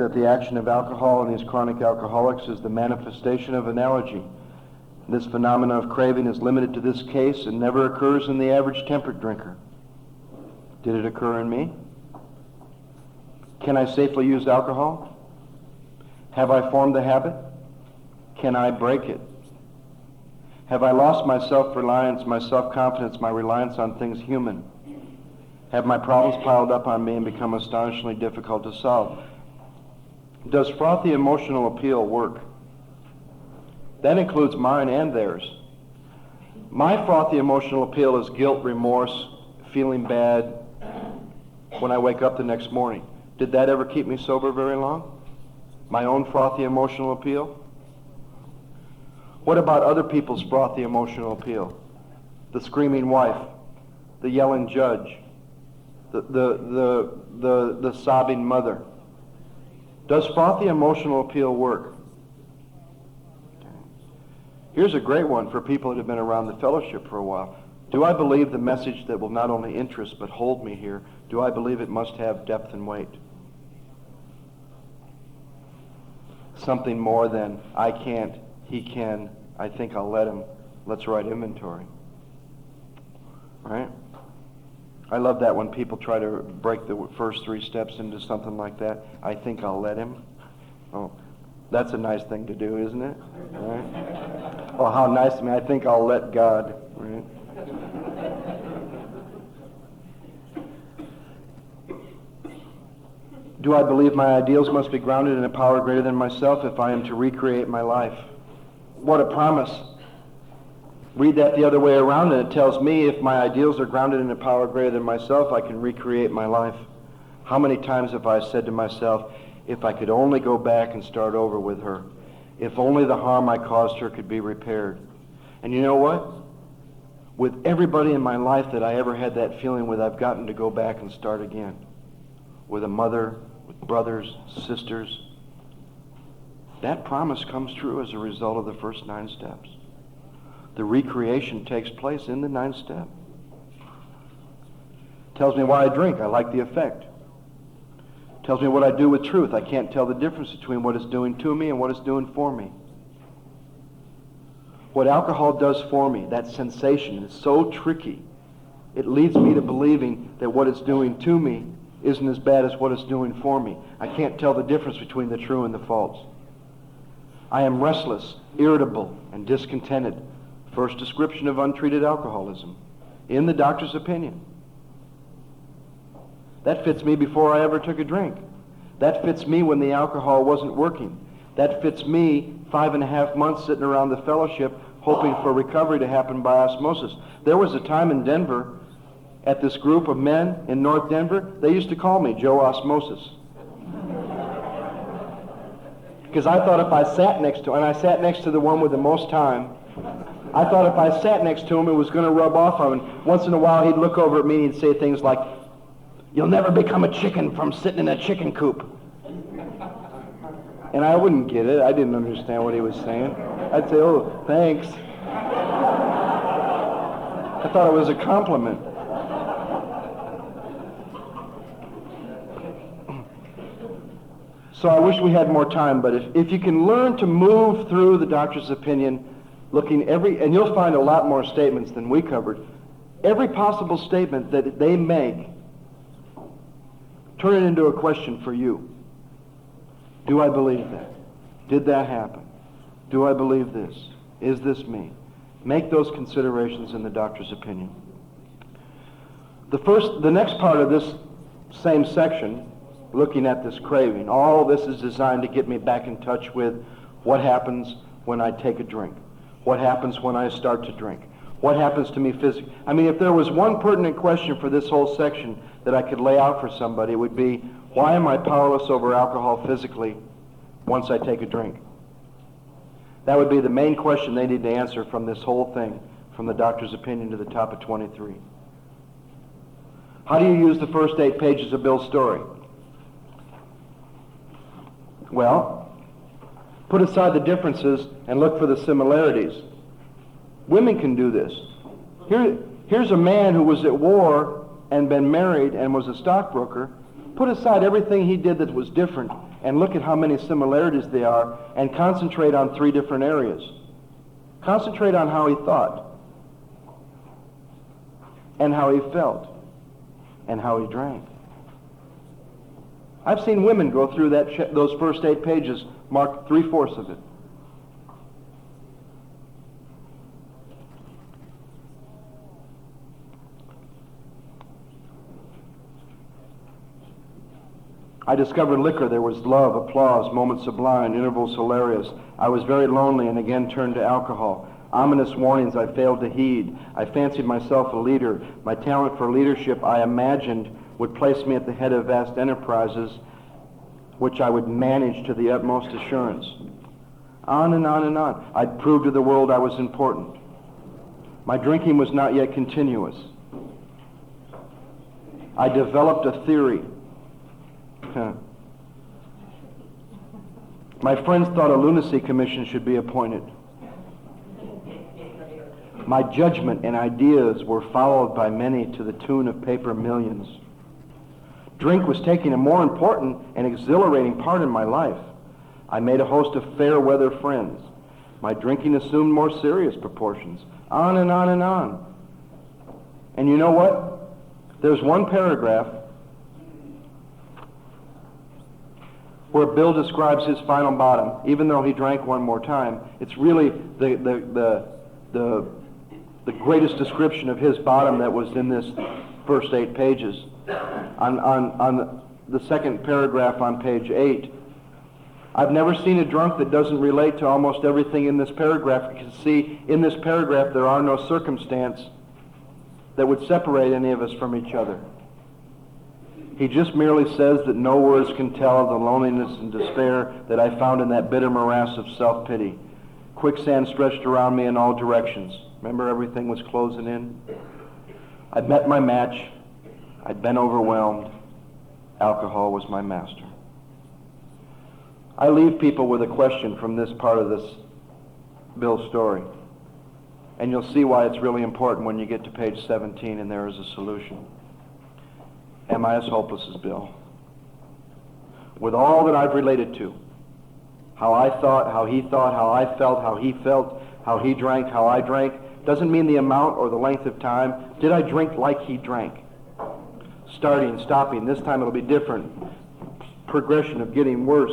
that the action of alcohol in these chronic alcoholics is the manifestation of an allergy. This phenomenon of craving is limited to this case and never occurs in the average temperate drinker. Did it occur in me? Can I safely use alcohol? Have I formed the habit? Can I break it? Have I lost my self-reliance, my self-confidence, my reliance on things human? Have my problems piled up on me and become astonishingly difficult to solve? Does frothy emotional appeal work? That includes mine and theirs. My frothy emotional appeal is guilt, remorse, feeling bad when I wake up the next morning. Did that ever keep me sober very long? My own frothy emotional appeal? What about other people's frothy emotional appeal? The screaming wife, the yelling judge, the sobbing mother. Does frothy emotional appeal work? Here's a great one for people that have been around the fellowship for a while. Do I believe the message that will not only interest but hold me here, do I believe it must have depth and weight? Something more than, I can't, he can, I think I'll let him, let's write inventory. Right? I love that when people try to break the first three steps into something like that. I think I'll let him. Oh, that's a nice thing to do, isn't it? Right? Oh, how nice of me. I think I'll let God. Right? Do I believe my ideals must be grounded in a power greater than myself if I am to recreate my life? What a promise. Read that the other way around and it tells me if my ideals are grounded in a power greater than myself, I can recreate my life. How many times have I said to myself, if I could only go back and start over with her, if only the harm I caused her could be repaired. And you know what? With everybody in my life that I ever had that feeling with, I've gotten to go back and start again. With a mother, with brothers, sisters. That promise comes true as a result of the first 9 steps. The recreation takes place in the 9th step. Tells me why I drink. I like the effect. Tells me what I do with truth. I can't tell the difference between what it's doing to me and what it's doing for me. What alcohol does for me, that sensation, is so tricky. It leads me to believing that what it's doing to me isn't as bad as what it's doing for me. I can't tell the difference between the true and the false. I am restless, irritable, and discontented. First description of untreated alcoholism, in the doctor's opinion. That fits me before I ever took a drink. That fits me when the alcohol wasn't working. That fits me 5.5 months sitting around the fellowship hoping for recovery to happen by osmosis. There was a time in Denver, at this group of men in North Denver, they used to call me Joe Osmosis. Because I thought if I sat next to, and I sat next to the one with the most time, I thought if I sat next to him, it was going to rub off on him. Once in a while, he'd look over at me and he'd say things like, "You'll never become a chicken from sitting in a chicken coop." And I wouldn't get it. I didn't understand what he was saying. I'd say, "Oh, thanks." I thought it was a compliment. So I wish we had more time, but if you can learn to move through the doctor's opinion, looking and you'll find a lot more statements than we covered. Every possible statement that they make, turn it into a question for you. Do I believe that? Did that happen? Do I believe this? Is this me? Make those considerations in the doctor's opinion. The next part of this same section, looking at this craving, all this is designed to get me back in touch with what happens when I take a drink. What happens when I start to drink? What happens to me physically? I mean, if there was one pertinent question for this whole section that I could lay out for somebody, it would be, why am I powerless over alcohol physically once I take a drink? That would be the main question they need to answer from this whole thing, from the doctor's opinion to the top of 23. How do you use the first 8 pages of Bill's story? Well, put aside the differences and look for the similarities. Women can do this. Here's a man who was at war and been married and was a stockbroker Put aside everything he did that was different and look at how many similarities there are and concentrate on 3 different areas. Concentrate on how he thought and how he felt and how he drank. I've seen women go through those first 8 pages, mark 3/4 of it. I discovered liquor. There was love, applause, moments sublime, intervals hilarious. I was very lonely and again turned to alcohol. Ominous warnings I failed to heed. I fancied myself a leader. My talent for leadership, I imagined, would place me at the head of vast enterprises, which I would manage to the utmost assurance. On and on and on. I'd prove to the world I was important. My drinking was not yet continuous. I developed a theory. My friends thought a lunacy commission should be appointed. My judgment and ideas were followed by many to the tune of paper millions. Drink was taking a more important and exhilarating part in my life. I made a host of fair-weather friends. My drinking assumed more serious proportions. On and on and on. And you know what? There's one paragraph where Bill describes his final bottom, even though he drank one more time. It's really the greatest description of his bottom that was in this first 8 pages. On the second paragraph on page 8, I've never seen a drunk that doesn't relate to almost everything in this paragraph. You can see in this paragraph there are no circumstance that would separate any of us from each other. He just merely says that no words can tell of the loneliness and despair that I found in that bitter morass of self-pity. Quicksand stretched around me in all directions. Remember, everything was closing in? I'd met my match. I'd been overwhelmed. Alcohol was my master. I leave people with a question from this part of this Bill story. And you'll see why it's really important when you get to page 17 and there is a solution. Am I as hopeless as Bill? With all that I've related to, how I thought, how he thought, how I felt, how he felt, how he drank, how I drank, doesn't mean the amount or the length of time. Did I drink like he drank? Starting, stopping, this time it'll be different. Progression of getting worse.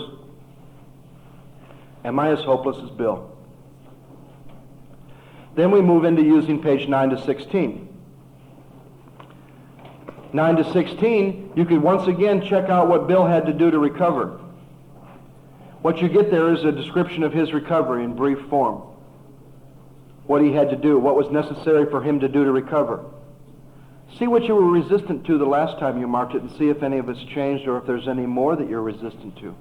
Am I as hopeless as Bill? Then we move into using page 9 to 16. 9 to 16, you could once again check out what Bill had to do to recover. What you get there is a description of his recovery in brief form. What he had to do, what was necessary for him to do to recover. See what you were resistant to the last time you marked it and see if any of it's changed or if there's any more that you're resistant to.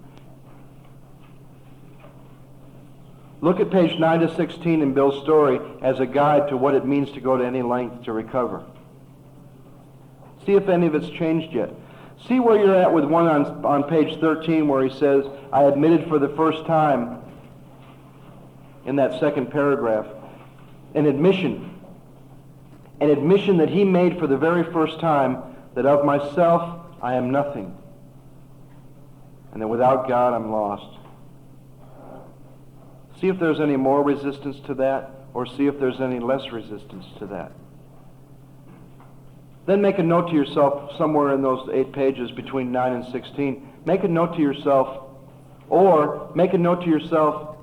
Look at page 9 to 16 in Bill's story as a guide to what it means to go to any length to recover. See if any of it's changed yet. See where you're at with one on page 13 where he says, I admitted for the first time in that second paragraph, an admission that he made for the very first time that of myself I am nothing and that without God I'm lost. See if there's any more resistance to that or see if there's any less resistance to that. Then make a note to yourself somewhere in those 8 pages between 9 and 16. Make a note to yourself, or make a note to yourself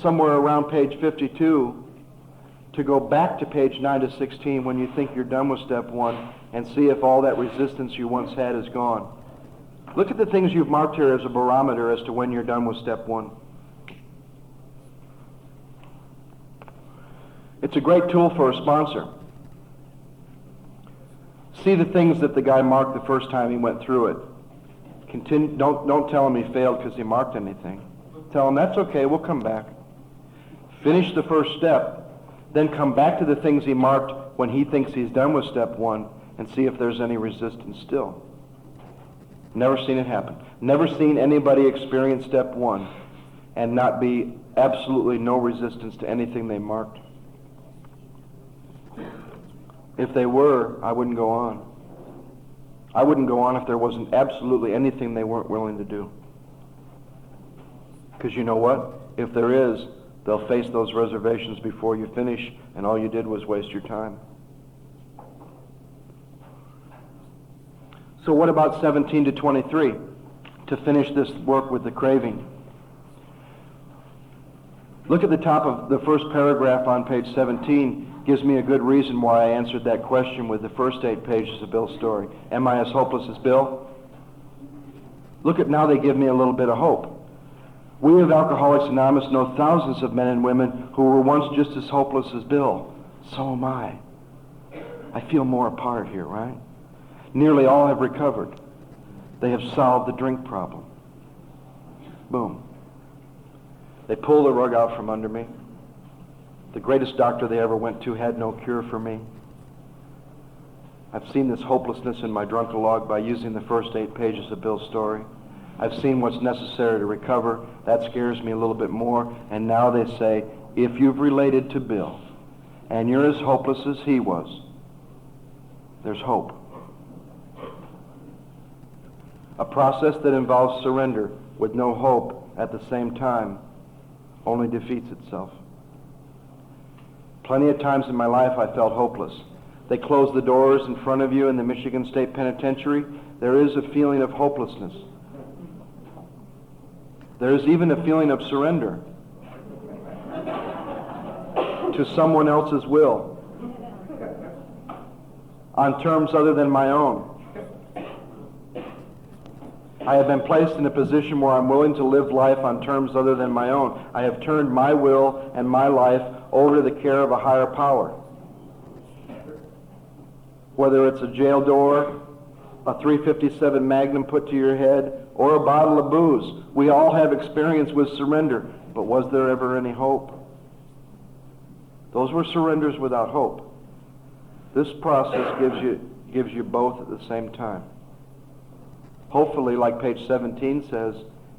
somewhere around page 52 to go back to page 9 to 16 when you think you're done with step 1 and see if all that resistance you once had is gone. Look at the things you've marked here as a barometer as to when you're done with step 1. It's a great tool for a sponsor. See the things that the guy marked the first time he went through it. Don't tell him he failed because he marked anything. Tell him, that's okay, we'll come back. Finish the first step, then come back to the things he marked when he thinks he's done with step 1 and see if there's any resistance still. Never seen it happen. Never seen anybody experience step 1 and not be absolutely no resistance to anything they marked. If they were, I wouldn't go on. I wouldn't go on if there wasn't absolutely anything they weren't willing to do. Because you know what? If there is, they'll face those reservations before you finish, and all you did was waste your time. So what about 17 to 23? To finish this work with the craving. Look at the top of the first paragraph on page 17. Gives me a good reason why I answered that question with the first 8 pages of Bill's story. Am I as hopeless as Bill? Look at now, they give me a little bit of hope. We of Alcoholics Anonymous know thousands of men and women who were once just as hopeless as Bill. So am I. I feel more a part here, right? Nearly all have recovered. They have solved the drink problem. Boom. They pulled the rug out from under me. The greatest doctor they ever went to had no cure for me. I've seen this hopelessness in my drunk-a-log by using the first 8 pages of Bill's story. I've seen what's necessary to recover. That scares me a little bit more. And now they say, if you've related to Bill and you're as hopeless as he was, there's hope. A process that involves surrender with no hope at the same time only defeats itself. Plenty of times in my life I felt hopeless. They close the doors in front of you in the Michigan State Penitentiary. There is a feeling of hopelessness. There is even a feeling of surrender to someone else's will on terms other than my own. I have been placed in a position where I'm willing to live life on terms other than my own. I have turned my will and my life over to the care of a higher power. Whether it's a jail door, a 357 Magnum put to your head, or a bottle of booze, we all have experience with surrender. But was there ever any hope? Those were surrenders without hope. This process gives you both at the same time. Hopefully, like page 17 says,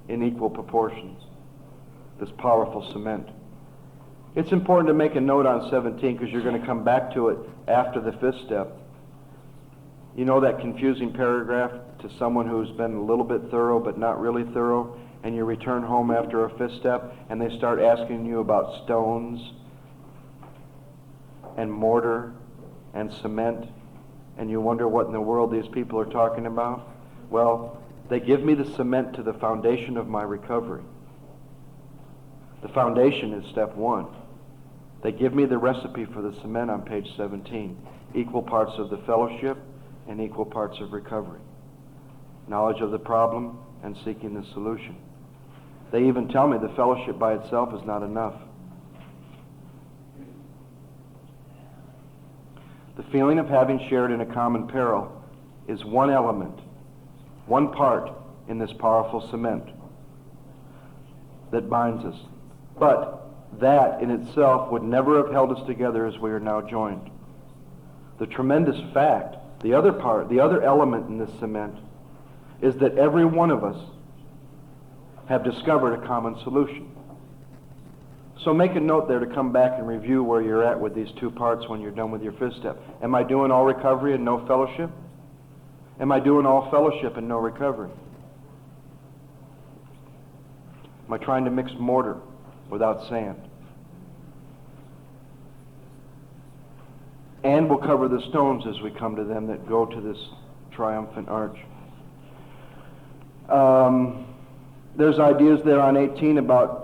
in equal proportions. This powerful cement. It's important to make a note on 17 because you're going to come back to it after the 5th step. You know that confusing paragraph to someone who's been a little bit thorough but not really thorough, and you return home after a 5th step and they start asking you about stones and mortar and cement, and you wonder what in the world these people are talking about? Well, they give me the cement to the foundation of my recovery. The foundation is step 1. They give me the recipe for the cement on page 17. Equal parts of the fellowship and equal parts of recovery. Knowledge of the problem and seeking the solution. They even tell me the fellowship by itself is not enough. The feeling of having shared in a common peril is one element, one part in this powerful cement that binds us. But that in itself would never have held us together as we are now joined. The tremendous fact, the other part, the other element in this cement is that every one of us have discovered a common solution. So make a note there to come back and review where you're at with these 2 parts when you're done with your 5th step. Am I doing all recovery and no fellowship? Am I doing all fellowship and no recovery? Am I trying to mix mortar without sand? And we'll cover the stones as we come to them that go to this triumphant arch. There's ideas there on 18 about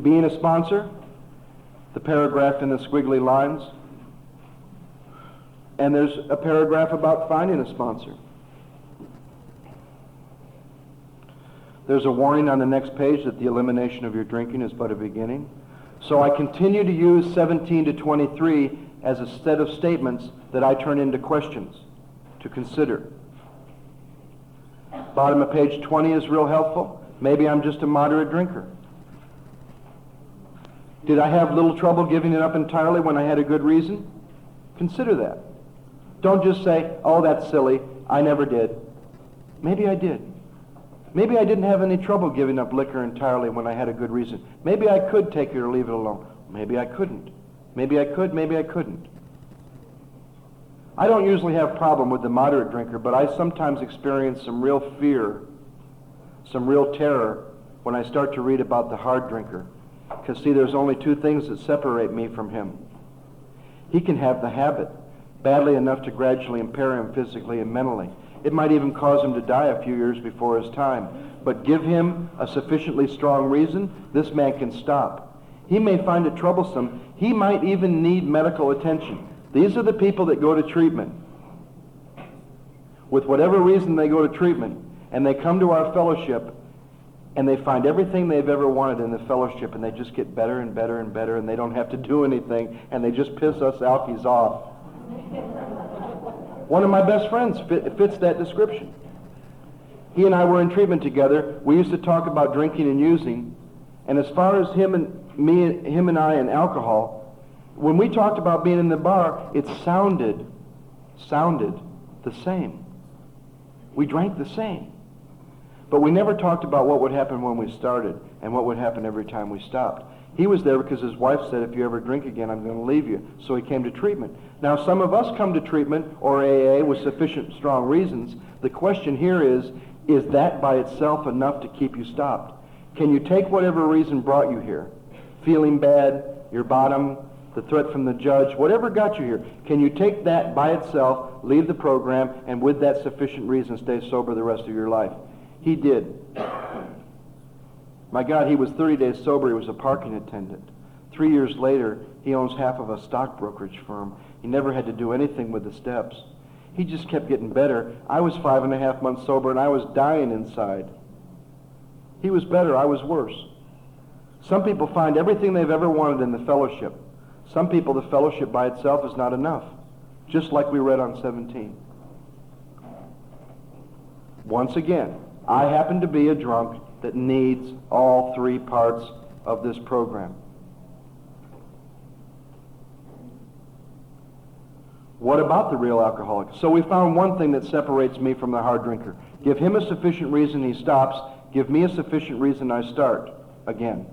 being a sponsor, the paragraph in the squiggly lines. And there's a paragraph about finding a sponsor. There's a warning on the next page that the elimination of your drinking is but a beginning. So I continue to use 17 to 23 as a set of statements that I turn into questions to consider. Bottom of page 20 is real helpful. Maybe I'm just a moderate drinker. Did I have little trouble giving it up entirely when I had a good reason? Consider that. Don't just say, oh, that's silly, I never did. Maybe I did. Maybe I didn't have any trouble giving up liquor entirely when I had a good reason. Maybe I could take it or leave it alone. Maybe I couldn't. Maybe I could, maybe I couldn't. I don't usually have a problem with the moderate drinker, but I sometimes experience some real fear, some real terror when I start to read about the hard drinker. Because see, there's only two things that separate me from him. He can have the habit badly enough to gradually impair him physically and mentally. It might even cause him to die a few years before his time. But give him a sufficiently strong reason, this man can stop. He may find it troublesome. He might even need medical attention. These are the people that go to treatment. With whatever reason they go to treatment, and they come to our fellowship, and they find everything they've ever wanted in the fellowship, and they just get better and better and better, and they don't have to do anything, and they just piss us alkies off. One of my best friends fits that description. He and I were in treatment together. We used to talk about drinking and using, and as far as him and I and alcohol, when we talked about being in the bar, it sounded the same. We drank the same. But we never talked about what would happen when we started and what would happen every time we stopped. He was there because his wife said, if you ever drink again, I'm going to leave you. So he came to treatment. Now, some of us come to treatment or AA with sufficient strong reasons. The question here is that by itself enough to keep you stopped? Can you take whatever reason brought you here? Feeling bad, your bottom, the threat from the judge, whatever got you here, can you take that by itself, leave the program, and with that sufficient reason stay sober the rest of your life? He did. My God, he was 30 days sober. He was a parking attendant. 3 years later, he owns half of a stock brokerage firm. He never had to do anything with the steps. He just kept getting better. I was 5.5 months sober, and I was dying inside. He was better. I was worse. Some people find everything they've ever wanted in the fellowship. Some people, the fellowship by itself is not enough, just like we read on 17. Once again, I happen to be a drunk that needs all three parts of this program. What about the real alcoholic? So we found one thing that separates me from the hard drinker. Give him a sufficient reason, he stops. Give me a sufficient reason, I start again.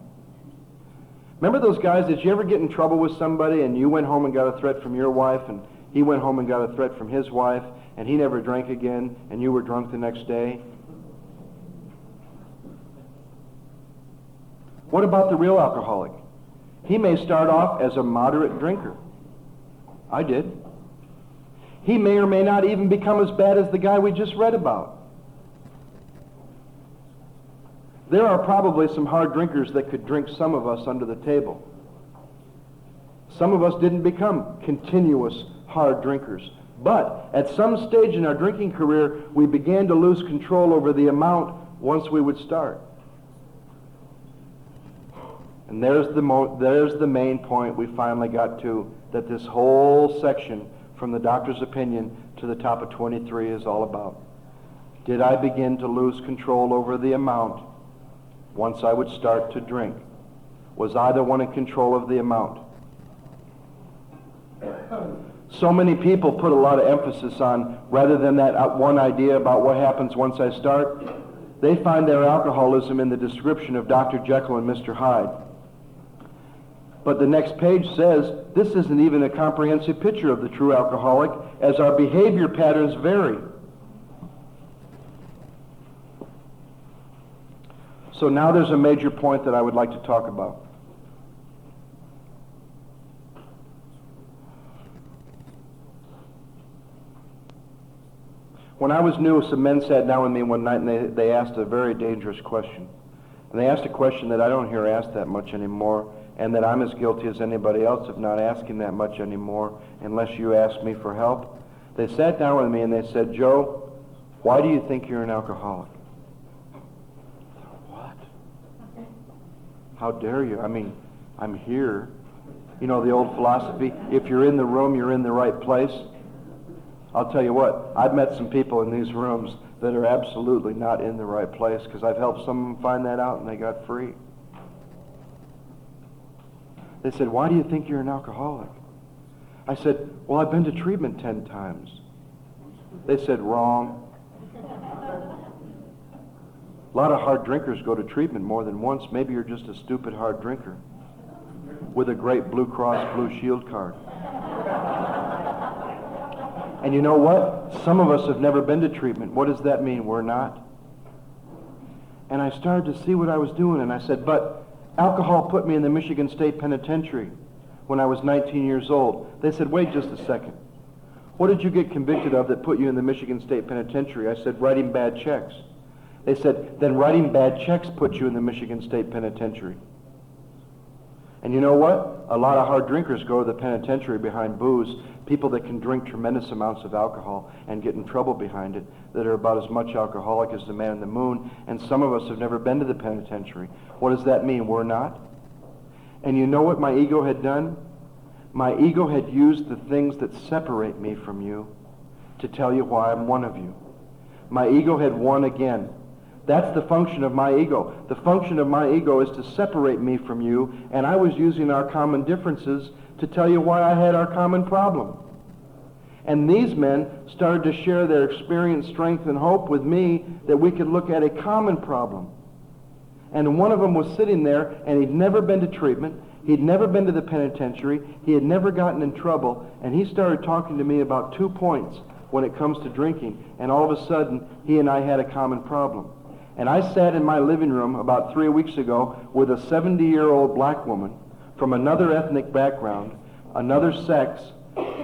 Remember those guys, did you ever get in trouble with somebody and you went home and got a threat from your wife, and he went home and got a threat from his wife, and he never drank again, and you were drunk the next day? What about the real alcoholic? He may start off as a moderate drinker. I did. He may or may not even become as bad as the guy we just read about. There are probably some hard drinkers that could drink some of us under the table. Some of us didn't become continuous hard drinkers. But at some stage in our drinking career, we began to lose control over the amount once we would start. And there's the main point we finally got to, that this whole section from the doctor's opinion to the top of 23 is all about. Did I begin to lose control over the amount once I would start to drink? Was I the one in control of the amount? So many people put a lot of emphasis on, rather than that one idea about what happens once I start, they find their alcoholism in the description of Dr. Jekyll and Mr. Hyde. But the next page says, this isn't even a comprehensive picture of the true alcoholic, as our behavior patterns vary. So now there's a major point that I would like to talk about. When I was new, some men sat down with me one night and they asked a very dangerous question. And they asked a question that I don't hear asked that much anymore, and that I'm as guilty as anybody else of not asking that much anymore unless you ask me for help. They sat down with me and they said, Joe, why do you think you're an alcoholic? What? How dare you? I mean, I'm here. You know the old philosophy, if you're in the room, you're in the right place. I'll tell you what, I've met some people in these rooms that are absolutely not in the right place because I've helped some of them find that out and they got free. They said, why do you think you're an alcoholic? I said, well, I've been to treatment 10 times. They said, wrong. A lot of hard drinkers go to treatment more than once. Maybe you're just a stupid hard drinker with a great Blue Cross Blue Shield card. And you know what? Some of us have never been to treatment. What does that mean? We're not. And I started to see what I was doing, and I said, but alcohol put me in the Michigan State Penitentiary when I was 19 years old. They said, wait just a second. What did you get convicted of that put you in the Michigan State Penitentiary? I said, writing bad checks. They said, then writing bad checks put you in the Michigan State Penitentiary. And you know what? A lot of hard drinkers go to the penitentiary behind booze, people that can drink tremendous amounts of alcohol and get in trouble behind it, that are about as much alcoholic as the man in the moon, and some of us have never been to the penitentiary. What does that mean? We're not? And you know what my ego had done? My ego had used the things that separate me from you to tell you why I'm one of you. My ego had won again. That's the function of my ego. The function of my ego is to separate me from you, and I was using our common differences to tell you why I had our common problem. And these men started to share their experience, strength, and hope with me that we could look at a common problem. And one of them was sitting there, and he'd never been to treatment. He'd never been to the penitentiary. He had never gotten in trouble. And he started talking to me about 2 points when it comes to drinking. And all of a sudden, he and I had a common problem. And I sat in my living room about 3 weeks ago with a 70-year-old black woman from another ethnic background, another sex,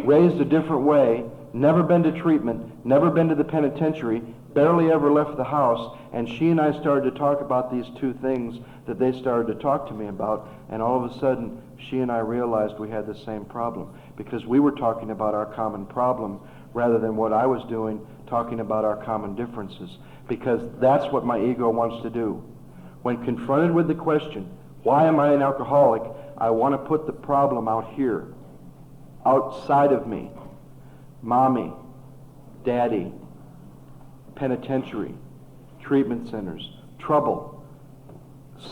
raised a different way, never been to treatment, never been to the penitentiary, barely ever left the house, and she and I started to talk about these 2 things that they started to talk to me about, and all of a sudden she and I realized we had the same problem because we were talking about our common problem rather than what I was doing, talking about our common differences, because that's what my ego wants to do. When confronted with the question, why am I an alcoholic, I want to put the problem out here, outside of me. Mommy, daddy, penitentiary, treatment centers, trouble,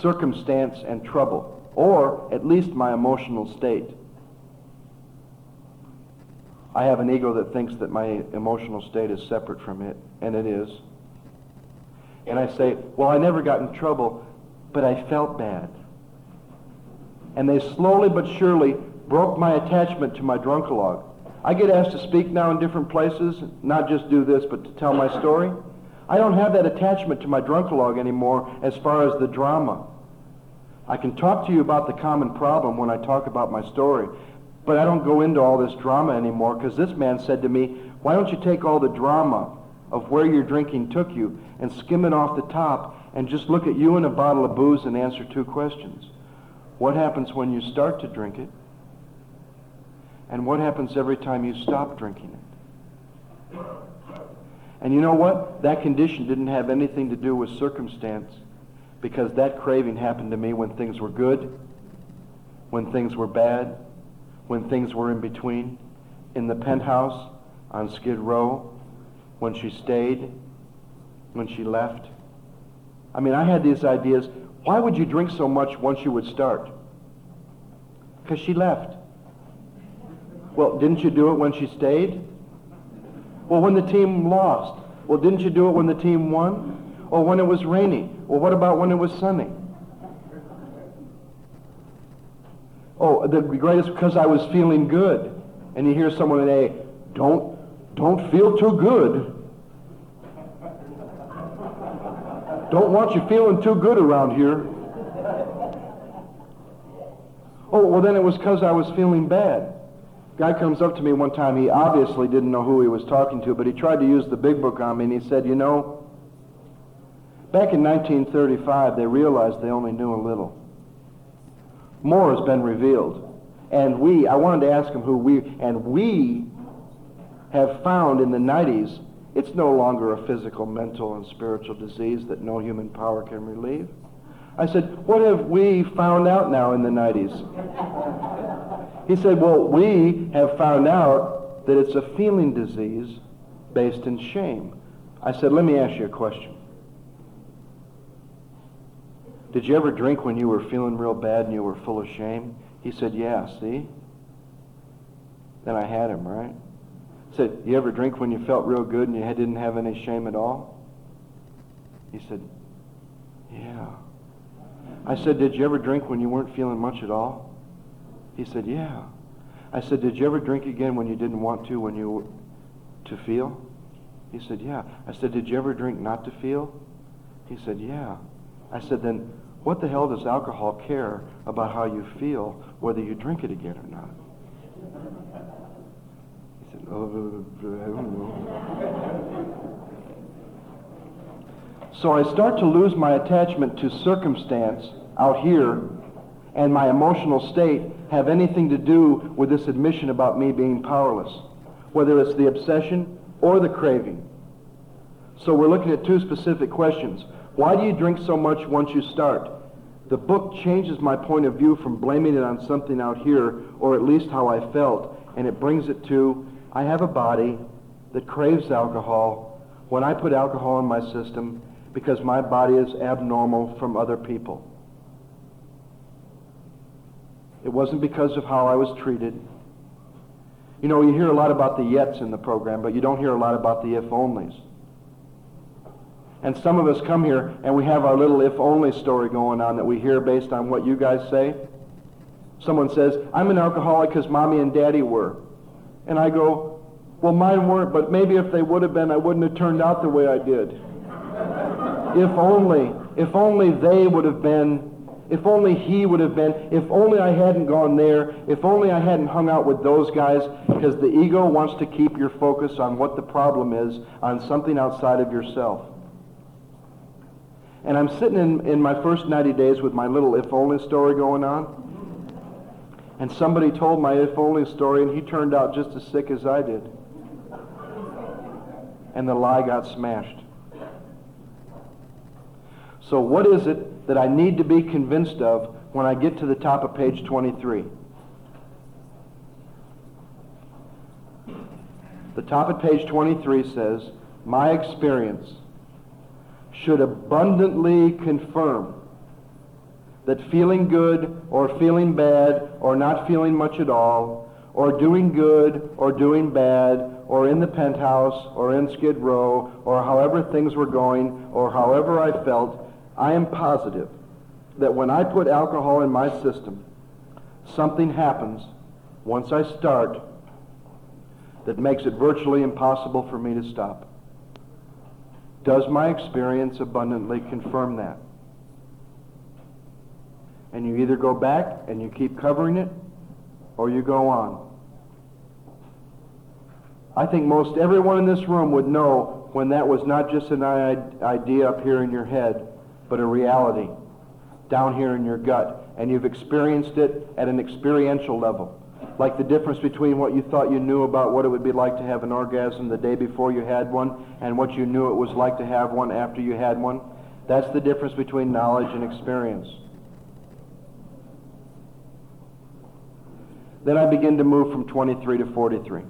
circumstance and trouble, or at least my emotional state. I have an ego that thinks that my emotional state is separate from it, and it is. And I say, well, I never got in trouble, but I felt bad. And they slowly but surely broke my attachment to my drunkalogue. I get asked to speak now in different places, not just do this, but to tell my story. I don't have that attachment to my drunkalogue anymore as far as the drama. I can talk to you about the common problem when I talk about my story, but I don't go into all this drama anymore because this man said to me, why don't you take all the drama of where your drinking took you and skim it off the top and just look at you and a bottle of booze and answer 2 questions. What happens when you start to drink it? And what happens every time you stop drinking it? And you know what? That condition didn't have anything to do with circumstance, because that craving happened to me when things were good, when things were bad, when things were in between, in the penthouse, on Skid Row, when she stayed, when she left. I mean, I had these ideas. Why would you drink so much once you would start? Because she left. Well, didn't you do it when she stayed? Well, when the team lost. Well, didn't you do it when the team won? Or when it was rainy? Well, what about when it was sunny? Oh, the greatest, because I was feeling good. And you hear someone say, don't feel too good. Don't want you feeling too good around here. Oh, well, then it was because I was feeling bad. Guy comes up to me one time. He obviously didn't know who he was talking to, but he tried to use the big book on me, and he said, you know, back in 1935, they realized they only knew a little. More has been revealed. And I wanted to ask him who we have found in the 90s, it's no longer a physical, mental, and spiritual disease that no human power can relieve. I said, what have we found out now in the 90s? He said, well, we have found out that it's a feeling disease based in shame. I said, let me ask you a question. Did you ever drink when you were feeling real bad and you were full of shame? He said, yeah, see? Then I had him, right? I said, you ever drink when you felt real good and you didn't have any shame at all? He said, yeah. I said, did you ever drink when you weren't feeling much at all? He said, yeah. I said, did you ever drink again when you didn't want to, when you To feel? He said, yeah. I said, did you ever drink not to feel? He said, yeah. I said, then what the hell does alcohol care about how you feel, whether you drink it again or not? He said, oh, I don't know. So I start to lose my attachment to circumstance out here, and my emotional state have anything to do with this admission about me being powerless, whether it's the obsession or the craving. So we're looking at two specific questions. Why do you drink so much once you start? The book changes my point of view from blaming it on something out here, or at least how I felt, and it brings it to, I have a body that craves alcohol when I put alcohol in my system because my body is abnormal from other people. It wasn't because of how I was treated. You know, you hear a lot about the yets in the program, but you don't hear a lot about the if-onlys. And some of us come here and we have our little if-only story going on that we hear based on what you guys say. Someone says, I'm an alcoholic because mommy and daddy were. And I go, well, mine weren't, but maybe if they would have been, I wouldn't have turned out the way I did. If only they would have been, if only he would have been, if only I hadn't gone there, if only I hadn't hung out with those guys, because the ego wants to keep your focus on what the problem is, on something outside of yourself. And I'm sitting in my first 90 days with my little if-only story going on, and somebody told my if-only story, and he turned out just as sick as I did. And the lie got smashed. So what is it that I need to be convinced of when I get to the top of page 23? The top of page 23 says, my experience should abundantly confirm that feeling good or feeling bad or not feeling much at all, or doing good or doing bad, or in the penthouse or in Skid Row, or however things were going, or however I felt, I am positive that when I put alcohol in my system, something happens once I start that makes it virtually impossible for me to stop. Does my experience abundantly confirm that? And you either go back and you keep covering it, or you go on. I think most everyone in this room would know when that was not just an idea up here in your head, but a reality down here in your gut, and you've experienced it at an experiential level. Like the difference between what you thought you knew about what it would be like to have an orgasm the day before you had one, and what you knew it was like to have one after you had one. That's the difference between knowledge and experience. Then I begin to move from 23 to 43.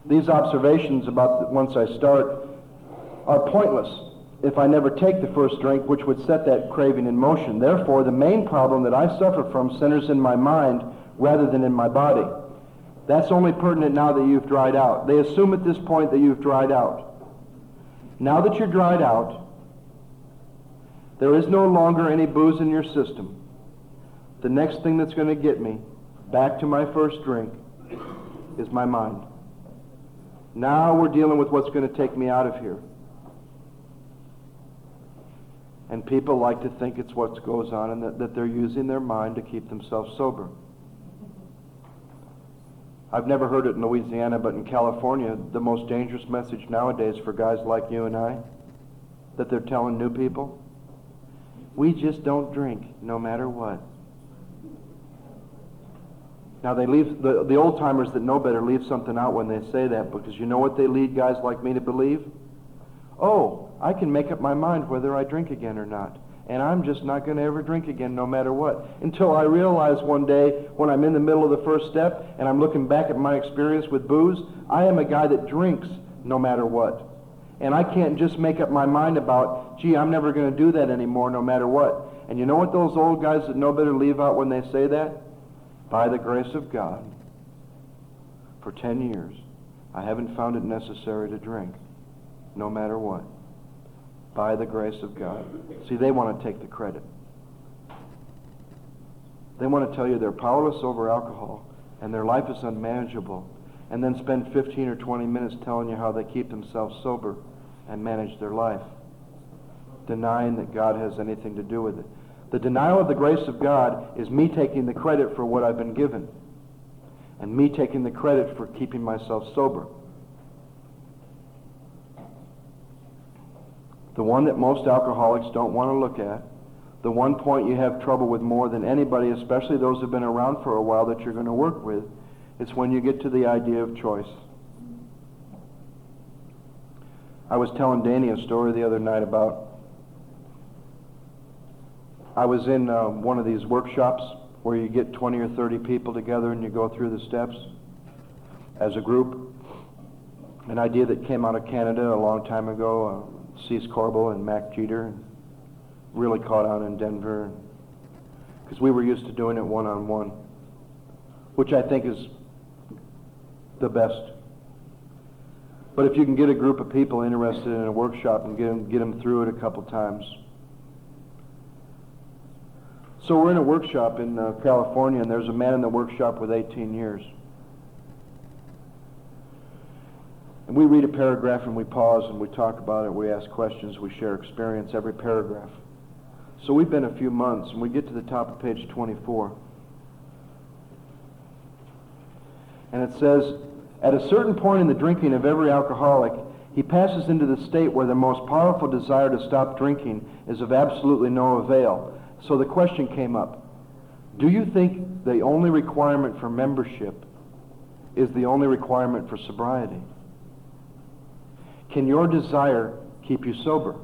These observations about once I start are pointless if I never take the first drink, which would set that craving in motion. Therefore, the main problem that I suffer from centers in my mind rather than in my body. That's only pertinent now that you've dried out. They assume at this point that you've dried out. Now that you're dried out, there is no longer any booze in your system. The next thing that's going to get me back to my first drink is my mind. Now we're dealing with what's going to take me out of here. And people like to think it's what goes on and that they're using their mind to keep themselves sober. I've never heard it in Louisiana, but in California, the most dangerous message nowadays for guys like you and I, that they're telling new people, we just don't drink no matter what. Now they leave, the old-timers that know better leave something out when they say that, because you know what they lead guys like me to believe? Oh, I can make up my mind whether I drink again or not. And I'm just not going to ever drink again no matter what. Until I realize one day when I'm in the middle of the first step and I'm looking back at my experience with booze, I am a guy that drinks no matter what. And I can't just make up my mind about, gee, I'm never going to do that anymore no matter what. And you know what those old guys that know better leave out when they say that? By the grace of God, for 10 years, I haven't found it necessary to drink, no matter what. By the grace of God. See, they want to take the credit. They want to tell you they're powerless over alcohol and their life is unmanageable, and then spend 15 or 20 minutes telling you how they keep themselves sober and manage their life, denying that God has anything to do with it. The denial of the grace of God is me taking the credit for what I've been given, and me taking the credit for keeping myself sober. The one that most alcoholics don't want to look at, the one point you have trouble with more than anybody, especially those who've been around for a while that you're going to work with, is when you get to the idea of choice. I was telling Danny a story the other night about, I was in one of these workshops where you get 20 or 30 people together and you go through the steps as a group. An idea that came out of Canada a long time ago, Cease Corbel and Mac Jeter, really caught on in Denver, because we were used to doing it one-on-one, which I think is the best. But if you can get a group of people interested in a workshop and get them through it a couple times. So we're in a workshop in California, and there's a man in the workshop with 18 years. And we read a paragraph and we pause and we talk about it, we ask questions, we share experience every paragraph. So we've been a few months, and we get to the top of page 24. And it says, at a certain point in the drinking of every alcoholic, he passes into the state where the most powerful desire to stop drinking is of absolutely no avail. So the question came up, do you think the only requirement for membership is the only requirement for sobriety? Can your desire keep you sober?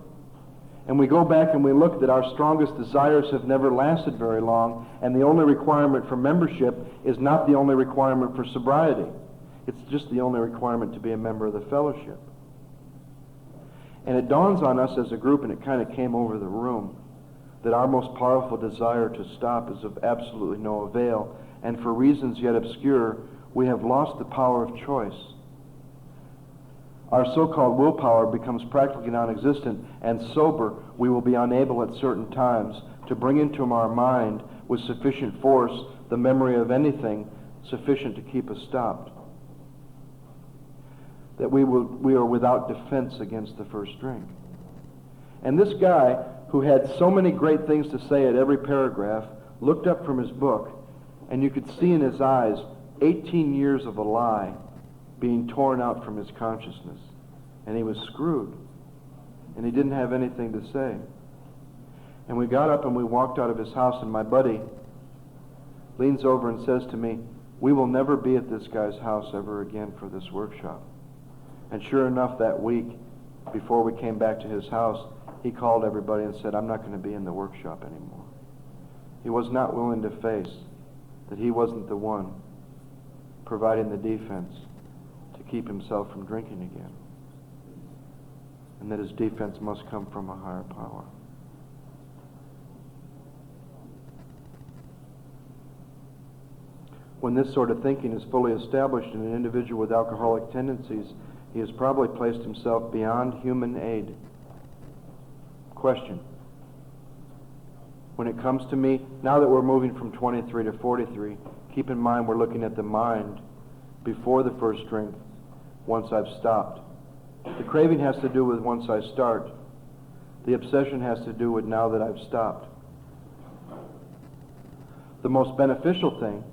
And we go back and we look that our strongest desires have never lasted very long, and the only requirement for membership is not the only requirement for sobriety. It's just the only requirement to be a member of the fellowship. And it dawns on us as a group, and it kind of came over the room, that our most powerful desire to stop is of absolutely no avail, and for reasons yet obscure, we have lost the power of choice. Our so-called willpower becomes practically non-existent, and sober, we will be unable at certain times to bring into our mind with sufficient force the memory of anything sufficient to keep us stopped. That we are without defense against the first drink. And this guy, who had so many great things to say at every paragraph, looked up from his book, and you could see in his eyes 18 years of a lie being torn out from his consciousness. And he was screwed. And he didn't have anything to say. And we got up and we walked out of his house, and my buddy leans over and says to me, we will never be at this guy's house ever again for this workshop. And sure enough, that week, before we came back to his house, he called everybody and said, I'm not going to be in the workshop anymore. He was not willing to face that he wasn't the one providing the defense to keep himself from drinking again, and that his defense must come from a higher power. When this sort of thinking is fully established in an individual with alcoholic tendencies, he has probably placed himself beyond human aid. Question. When it comes to me, now that we're moving from 23 to 43, keep in mind we're looking at the mind before the first drink, once I've stopped. The craving has to do with once I start. The obsession has to do with now that I've stopped. The most beneficial thing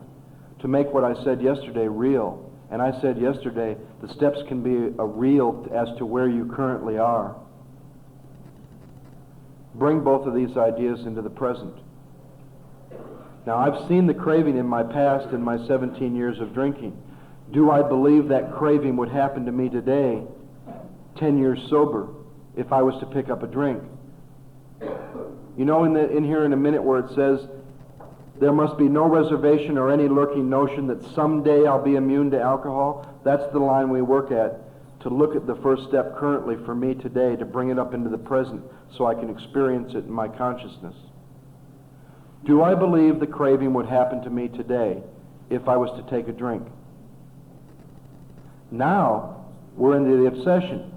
to make what I said yesterday real, and I said yesterday the steps can be a real as to where you currently are. Bring both of these ideas into the present. Now, I've seen the craving in my past in my 17 years of drinking. Do I believe that craving would happen to me today, 10 years sober, if I was to pick up a drink? You know in here in a minute where it says, there must be no reservation or any lurking notion that someday I'll be immune to alcohol. That's the line we work at, to look at the first step currently for me today, to bring it up into the present so I can experience it in my consciousness. Do I believe the craving would happen to me today if I was to take a drink? Now, we're into the obsession.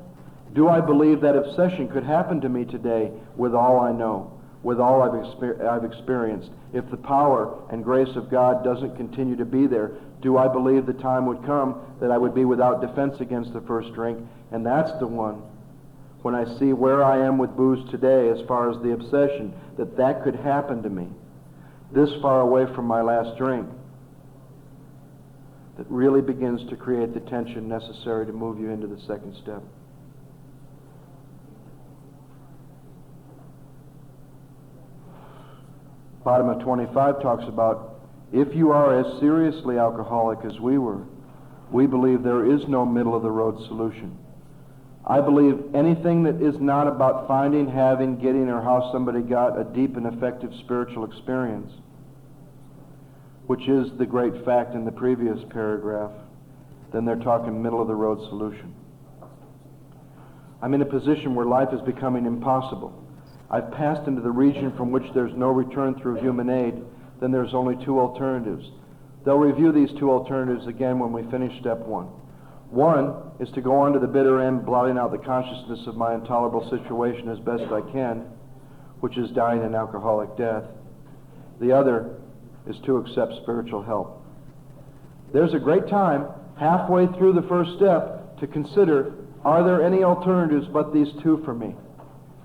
Do I believe that obsession could happen to me today with all I know? with all I've experienced. If the power and grace of God doesn't continue to be there, do I believe the time would come that I would be without defense against the first drink? And that's the one, when I see where I am with booze today as far as the obsession, that could happen to me this far away from my last drink, that really begins to create the tension necessary to move you into the second step. Bottom of 25 talks about, if you are as seriously alcoholic as we were, we believe there is no middle-of-the-road solution. I believe anything that is not about finding, having, getting, or how somebody got a deep and effective spiritual experience, which is the great fact in the previous paragraph, then they're talking middle-of-the-road solution. I'm in a position where life is becoming impossible. I've passed into the region from which there's no return through human aid. Then there's only two alternatives. They'll review these two alternatives again when we finish step one. One is to go on to the bitter end, blotting out the consciousness of my intolerable situation as best I can, which is dying an alcoholic death. The other is to accept spiritual help. There's a great time halfway through the first step to consider, are there any alternatives but these two for me?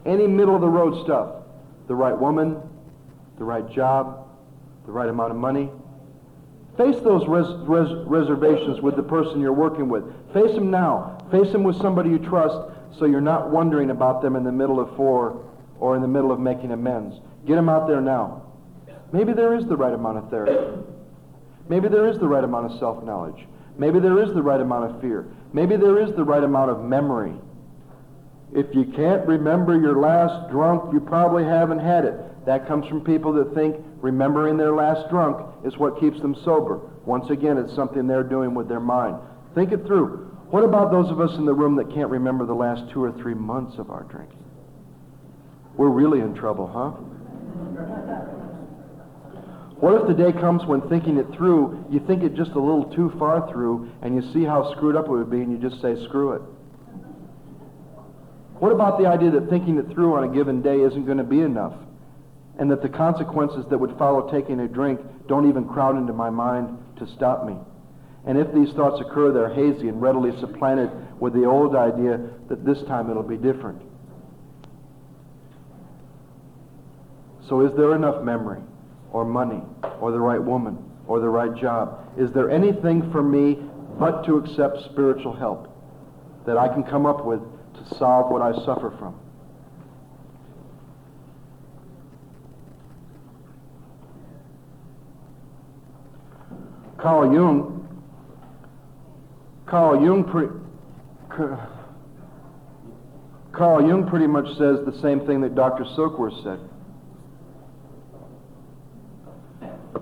Any middle-of-the-road stuff, the right woman, the right job, the right amount of money. Face those reservations with the person you're working with. Face them now. Face them with somebody you trust, so you're not wondering about them in the middle of four or in the middle of making amends. Get them out there now. Maybe there is the right amount of therapy. Maybe there is the right amount of self-knowledge. Maybe there is the right amount of fear. Maybe there is the right amount of memory. If you can't remember your last drunk, you probably haven't had it. That comes from people that think remembering their last drunk is what keeps them sober. Once again, it's something they're doing with their mind. Think it through. What about those of us in the room that can't remember the last 2 or 3 months of our drinking? We're really in trouble, huh? What if the day comes when thinking it through, you think it just a little too far through, and you see how screwed up it would be, and you just say, screw it? What about the idea that thinking it through on a given day isn't going to be enough, and that the consequences that would follow taking a drink don't even crowd into my mind to stop me? And if these thoughts occur, they're hazy and readily supplanted with the old idea that this time it'll be different. So is there enough memory, or money, or the right woman, or the right job? Is there anything for me but to accept spiritual help that I can come up with to solve what I suffer from? Carl Jung pretty much says the same thing that Dr. Silkworth said.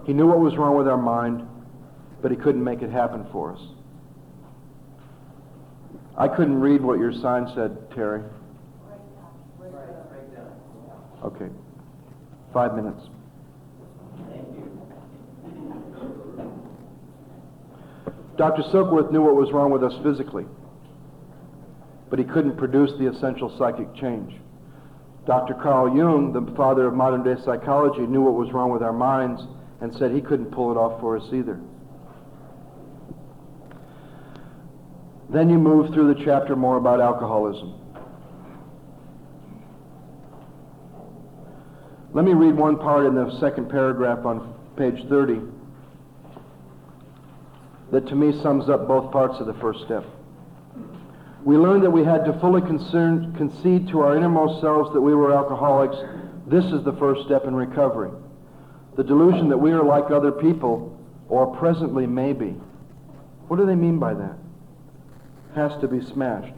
He knew what was wrong with our mind, but he couldn't make it happen for us. I couldn't read what your sign said, Terry. Okay. 5 minutes. Dr. Silkworth knew what was wrong with us physically, but he couldn't produce the essential psychic change. Dr. Carl Jung, the father of modern-day psychology, knew what was wrong with our minds and said he couldn't pull it off for us either. Then you move through the chapter more about alcoholism. Let me read one part in the second paragraph on page 30 that to me sums up both parts of the first step. We learned that we had to fully concede to our innermost selves that we were alcoholics. This is the first step in recovery. The delusion that we are like other people, or presently maybe. What do they mean by that? Has to be smashed.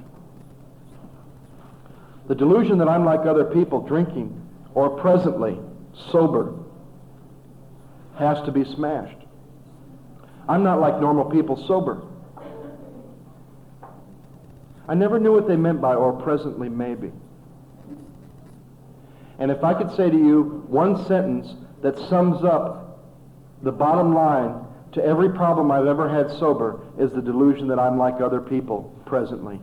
The delusion that I'm like other people, drinking, or presently sober, has to be smashed. I'm not like normal people sober. I never knew what they meant by or presently maybe. And if I could say to you one sentence that sums up the bottom line to every problem I've ever had sober, is the delusion that I'm like other people presently,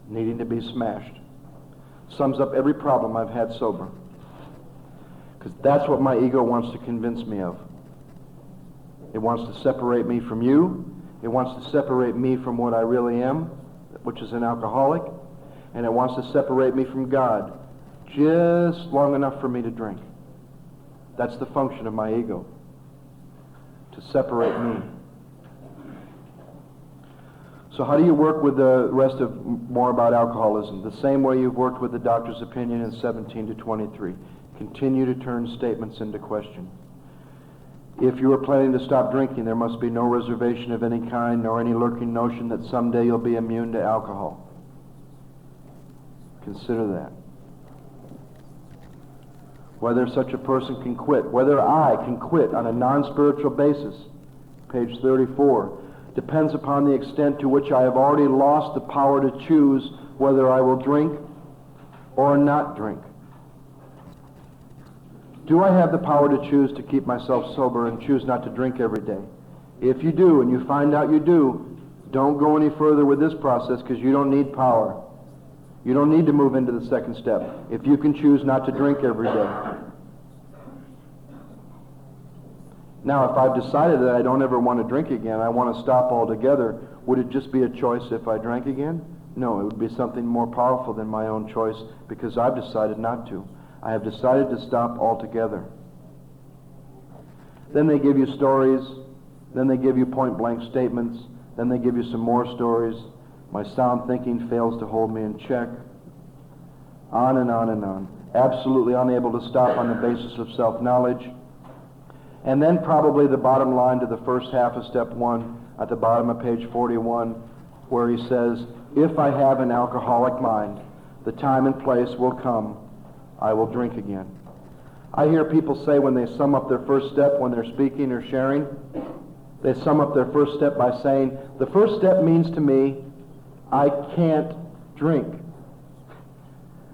needing to be smashed. Sums up every problem I've had sober. Because that's what my ego wants to convince me of. It wants to separate me from you. It wants to separate me from what I really am, which is an alcoholic. And it wants to separate me from God just long enough for me to drink. That's the function of my ego, to separate me. So how do you work with the rest of more about alcoholism? The same way you've worked with the doctor's opinion in 17 to 23. Continue to turn statements into question. If you are planning to stop drinking, there must be no reservation of any kind, nor any lurking notion that someday you'll be immune to alcohol. Consider that. Whether such a person can quit, whether I can quit on a non-spiritual basis, page 34, depends upon the extent to which I have already lost the power to choose whether I will drink or not drink. Do I have the power to choose to keep myself sober and choose not to drink every day? If you do, and you find out you do, don't go any further with this process because you don't need power. You don't need to move into the second step if you can choose not to drink every day. Now, if I've decided that I don't ever want to drink again, I want to stop altogether, would it just be a choice if I drank again? No, it would be something more powerful than my own choice because I've decided not to. I have decided to stop altogether. Then they give you stories. Then they give you point-blank statements. Then they give you some more stories. My sound thinking fails to hold me in check. On and on and on. Absolutely unable to stop on the basis of self-knowledge. And then probably the bottom line to the first half of step 1 at the bottom of page 41 where he says, if I have an alcoholic mind, the time and place will come, I will drink again. I hear people say when they sum up their first step when they're speaking or sharing, they sum up their first step by saying, the first step means to me, I can't drink.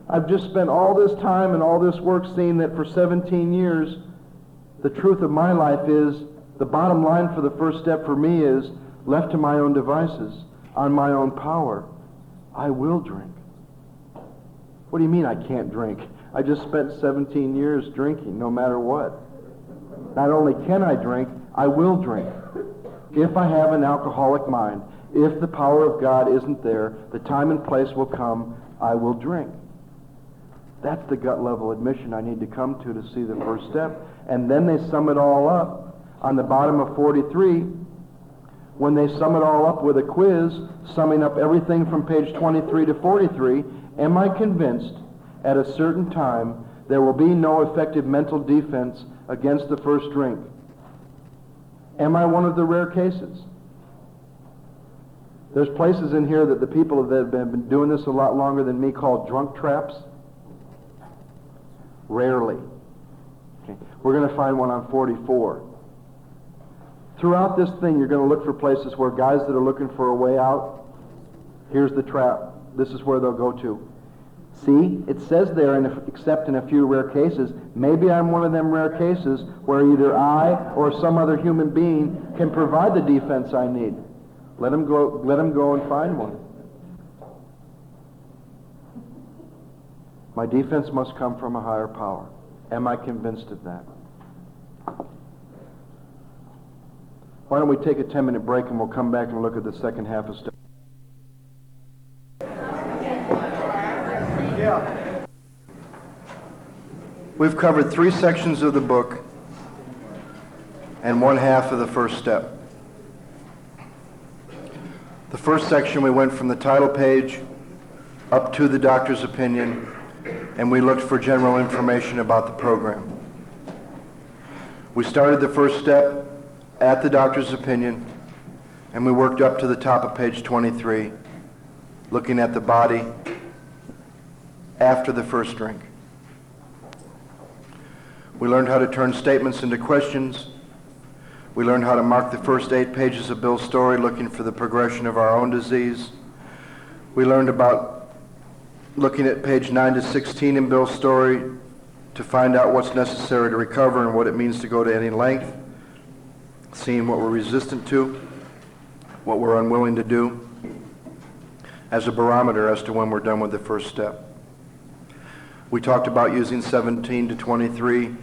I've just spent all this time and all this work seeing that for 17 years, the truth of my life is, the bottom line for the first step for me is, left to my own devices, on my own power, I will drink. What do you mean I can't drink? I just spent 17 years drinking, no matter what. Not only can I drink, I will drink. If I have an alcoholic mind, if the power of God isn't there, the time and place will come, I will drink. That's the gut level admission I need to come to see the first step. And then they sum it all up on the bottom of 43. When they sum it all up with a quiz, summing up everything from page 23 to 43, am I convinced at a certain time there will be no effective mental defense against the first drink? Am I one of the rare cases? There's places in here that the people that have been doing this a lot longer than me call drunk traps. Rarely. Okay. We're going to find one on 44. Throughout this thing, you're going to look for places where guys that are looking for a way out, here's the trap. This is where they'll go to. See, it says there, except in a few rare cases, maybe I'm one of them rare cases where either I or some other human being can provide the defense I need. Let him go and find one. My defense must come from a higher power. Am I convinced of that? Why don't we take a 10-minute break and we'll come back and look at the second half of step. We've covered 3 sections of the book and 1/2 of the first step. The first section we went from the title page up to the doctor's opinion, and we looked for general information about the program. We started the first step at the doctor's opinion, and we worked up to the top of page 23, looking at the body after the first drink. We learned how to turn statements into questions. We learned how to mark the first 8 pages of Bill's story, looking for the progression of our own disease. We learned about looking at page 9 to 16 in Bill's story to find out what's necessary to recover and what it means to go to any length, seeing what we're resistant to, what we're unwilling to do, as a barometer as to when we're done with the first step. We talked about using 17 to 23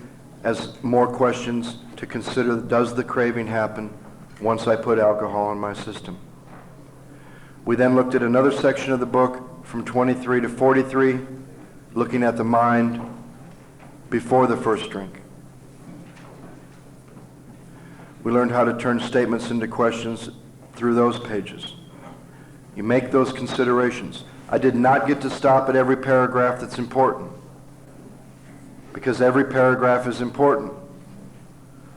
as more questions to consider. Does the craving happen once I put alcohol in my system? We then looked at another section of the book from 23 to 43, looking at the mind before the first drink. We learned how to turn statements into questions through those pages. You make those considerations. I did not get to stop at every paragraph that's important, because every paragraph is important.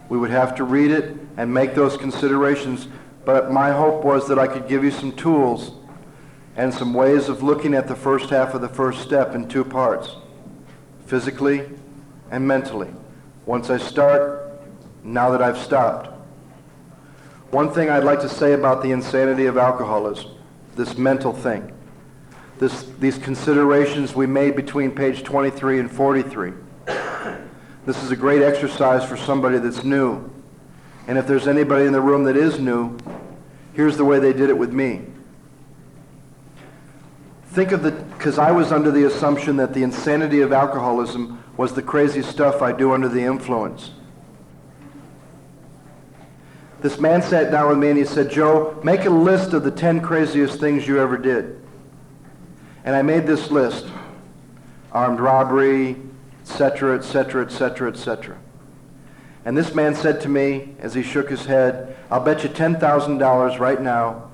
We would have to read it and make those considerations, but my hope was that I could give you some tools and some ways of looking at the first half of the first step in two parts, physically and mentally. Once I start, now that I've stopped. One thing I'd like to say about the insanity of alcoholism, this mental thing, these considerations we made between page 23 and 43. This is a great exercise for somebody that's new. And if there's anybody in the room that is new, here's the way they did it with me. Think of because I was under the assumption that the insanity of alcoholism was the crazy stuff I do under the influence. This man sat down with me and he said, "Joe, make a list of the 10 craziest things you ever did." And I made this list: armed robbery, etc., etc., etc., etc. And this man said to me, as he shook his head, "I'll bet you $10,000 right now,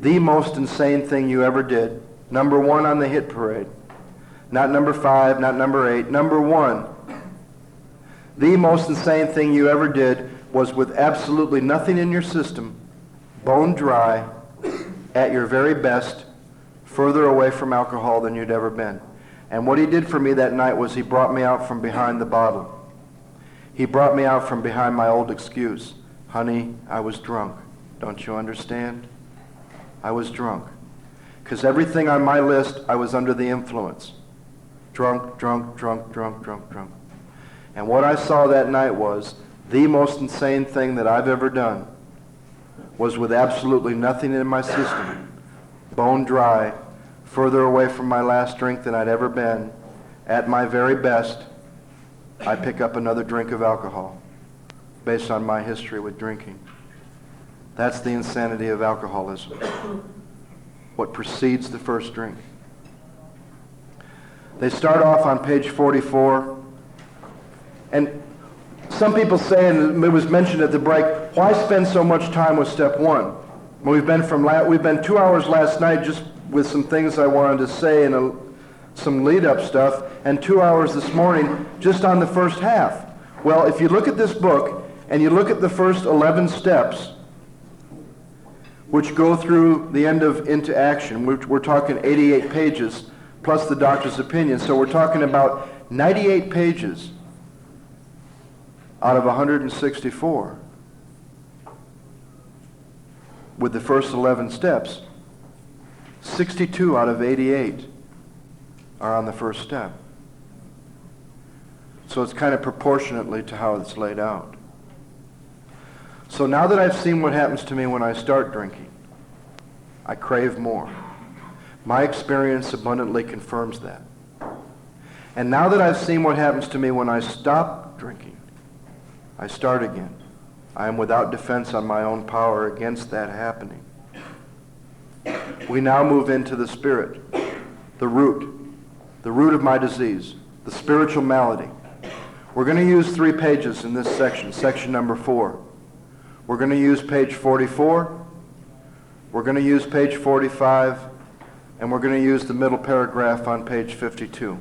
the most insane thing you ever did, number 1 on the hit parade, not number 5, not number 8, number 1, the most insane thing you ever did was with absolutely nothing in your system, bone dry, at your very best, further away from alcohol than you'd ever been." And what he did for me that night was he brought me out from behind the bottle. He brought me out from behind my old excuse. "Honey, I was drunk. Don't you understand? I was drunk." Because everything on my list, I was under the influence. Drunk, drunk, drunk, drunk, drunk, drunk. And what I saw that night was the most insane thing that I've ever done was with absolutely nothing in my system, bone dry, further away from my last drink than I'd ever been, at my very best, I pick up another drink of alcohol based on my history with drinking. That's the insanity of alcoholism, what precedes the first drink. They start off on page 44, and some people say, and it was mentioned at the break, why spend so much time with step 1? Well, we've been 2 hours last night just with some things I wanted to say and some lead-up stuff, and 2 hours this morning just on the first half. Well, if you look at this book and you look at the first 11 steps, which go through the end of Into Action, we're talking 88 pages plus the doctor's opinion, so we're talking about 98 pages out of 164 with the first 11 steps. 62 out of 88 are on the first step. So it's kind of proportionately to how it's laid out. So now that I've seen what happens to me when I start drinking, I crave more. My experience abundantly confirms that. And now that I've seen what happens to me when I stop drinking, I start again. I am without defense on my own power against that happening. We now move into the spirit, the root of my disease, the spiritual malady. We're going to use 3 pages in this section, section number 4. We're going to use page 44, we're going to use page 45, and we're going to use the middle paragraph on page 52.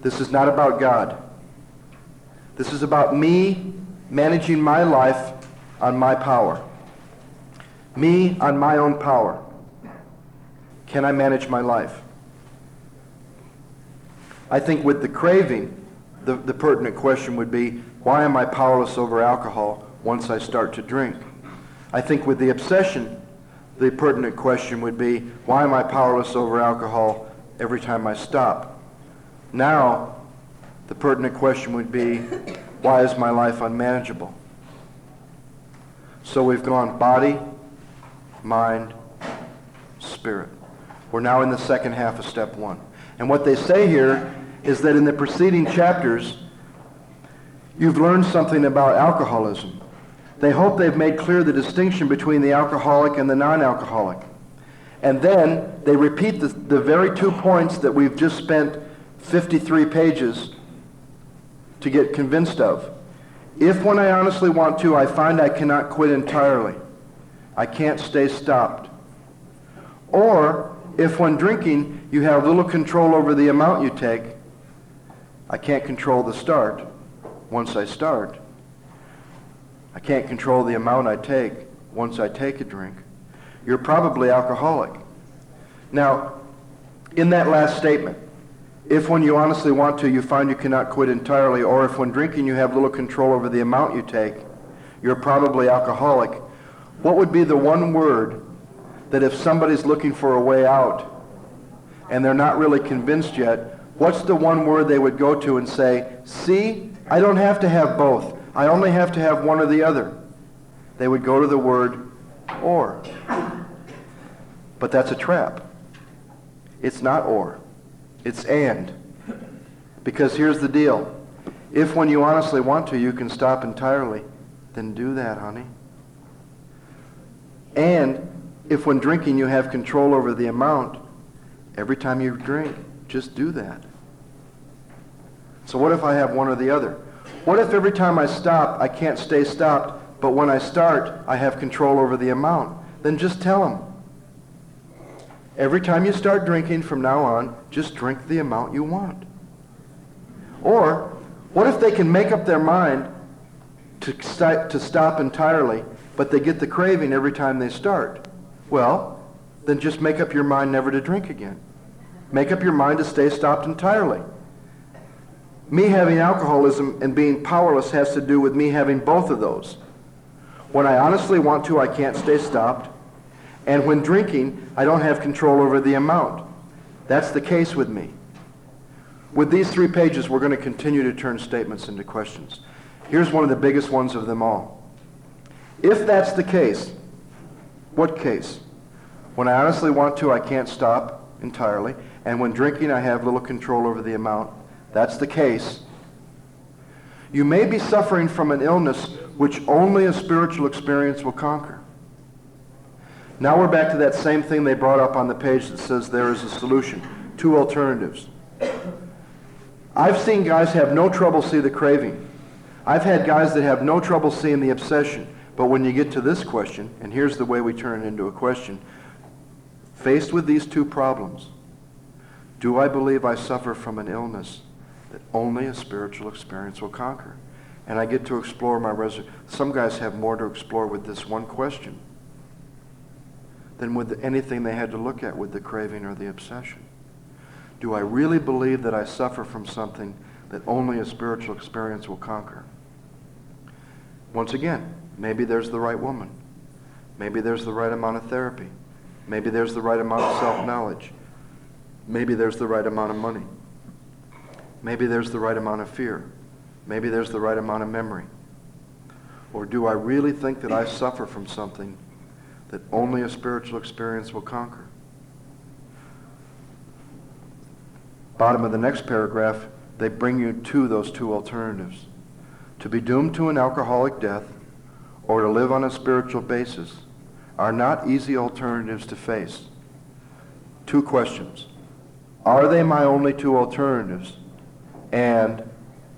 This is not about God. This is about me managing my life on my power. Me on my own power. Can I manage my life? I think with the craving, the pertinent question would be, why am I powerless over alcohol once I start to drink? I think with the obsession, the pertinent question would be, why am I powerless over alcohol every time I stop? Now, the pertinent question would be, why is my life unmanageable? So we've gone body, mind, spirit. We're now in the second half of step 1. And what they say here is that in the preceding chapters, You've learned something about alcoholism. They hope they've made clear the distinction between the alcoholic and the non-alcoholic. And then they repeat the very 2 points that we've just spent 53 pages to get convinced of. If when I honestly want to, I find I cannot quit entirely, I can't stay stopped. Or if when drinking you have little control over the amount you take, I can't control the start. Once I start, I can't control the amount I take once I take a drink. You're probably alcoholic. Now, in that last statement, if when you honestly want to, you find you cannot quit entirely, or if when drinking you have little control over the amount you take, you're probably alcoholic, what would be the one word that if somebody's looking for a way out and they're not really convinced yet, what's the one word they would go to and say, see, I don't have to have both. I only have to have one or the other. They would go to the word or. But that's a trap. It's not or. It's and. Because here's the deal. If when you honestly want to, you can stop entirely, then do that, honey. And if when drinking you have control over the amount, every time you drink, just do that. So what if I have one or the other? What if every time I stop, I can't stay stopped, but when I start, I have control over the amount? Then just tell them. Every time you start drinking from now on, just drink the amount you want. Or, what if they can make up their mind to stop entirely, but they get the craving every time they start? Well, then just make up your mind never to drink again. Make up your mind to stay stopped entirely. Me having alcoholism and being powerless has to do with me having both of those. When I honestly want to, I can't stay stopped. And when drinking, I don't have control over the amount. That's the case with me. With these 3 pages, we're going to continue to turn statements into questions. Here's one of the biggest ones of them all. If that's the case, what case? When I honestly want to, I can't stop entirely. And when drinking, I have little control over the amount. That's the case. You may be suffering from an illness which only a spiritual experience will conquer. Now we're back to that same thing they brought up on the page that says there is a solution. 2 alternatives. I've seen guys have no trouble see the craving. I've had guys that have no trouble seeing the obsession. But when you get to this question, and here's the way we turn it into a question, faced with these 2 problems, do I believe I suffer from an illness that only a spiritual experience will conquer? And I get to explore my Some guys have more to explore with this one question than with anything they had to look at with the craving or the obsession. Do I really believe that I suffer from something that only a spiritual experience will conquer? Once again, maybe there's the right woman. Maybe there's the right amount of therapy. Maybe there's the right amount of self-knowledge. Maybe there's the right amount of money. Maybe there's the right amount of fear. Maybe there's the right amount of memory. Or do I really think that I suffer from something that only a spiritual experience will conquer? Bottom of the next paragraph, they bring you to those 2 alternatives. To be doomed to an alcoholic death or to live on a spiritual basis are not easy alternatives to face. 2 questions. Are they my only 2 alternatives? And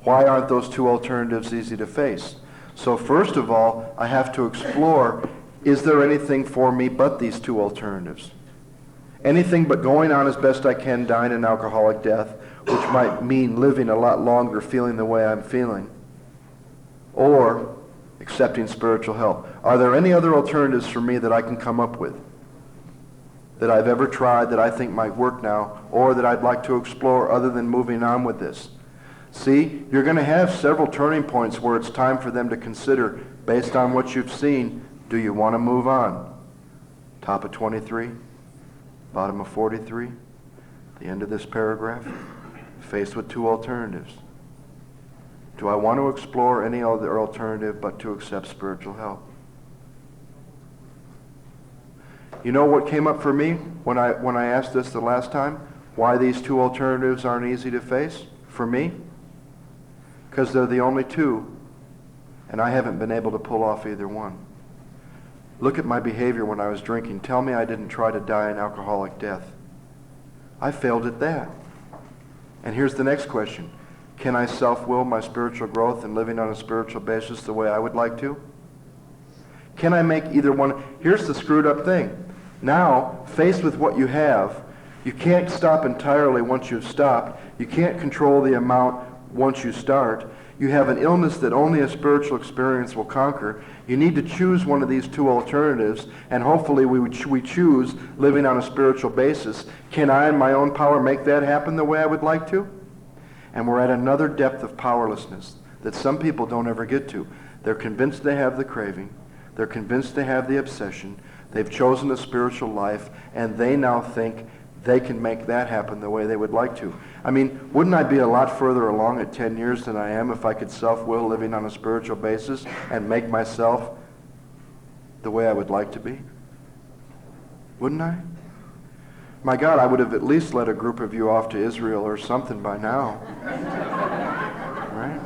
why aren't those 2 alternatives easy to face? So first of all, I have to explore, is there anything for me but these 2 alternatives? Anything but going on as best I can, dying an alcoholic death, which might mean living a lot longer feeling the way I'm feeling, or accepting spiritual help. Are there any other alternatives for me that I can come up with, that I've ever tried, that I think might work now, or that I'd like to explore other than moving on with this? See, you're going to have several turning points where it's time for them to consider, based on what you've seen, do you want to move on? Top of 23, bottom of 43, the end of this paragraph, faced with 2 alternatives. Do I want to explore any other alternative but to accept spiritual help? You know what came up for me when I asked this the last time? Why these 2 alternatives aren't easy to face for me? because they're the only two, and I haven't been able to pull off either one. Look at my behavior when I was drinking. Tell me I didn't try to die an alcoholic death. I failed at that. And here's the next question. Can I self-will my spiritual growth and living on a spiritual basis the way I would like to? Can I make either one? Here's the screwed up thing. Now, faced with what you have, you can't stop entirely once you've stopped. You can't control the amount once you start. You have an illness that only a spiritual experience will conquer. You need to choose one of these two alternatives, and hopefully we choose living on a spiritual basis. Can I in my own power make that happen the way I would like to? And we're at another depth of powerlessness that some people don't ever get to. They're convinced they have the craving. They're convinced they have the obsession. They've chosen a spiritual life, and they now think they can make that happen the way they would like to. I mean, wouldn't I be a lot further along at 10 years than I am if I could self-will living on a spiritual basis and make myself the way I would like to be? Wouldn't I? My God, I would have at least led a group of you off to Israel or something by now. Right?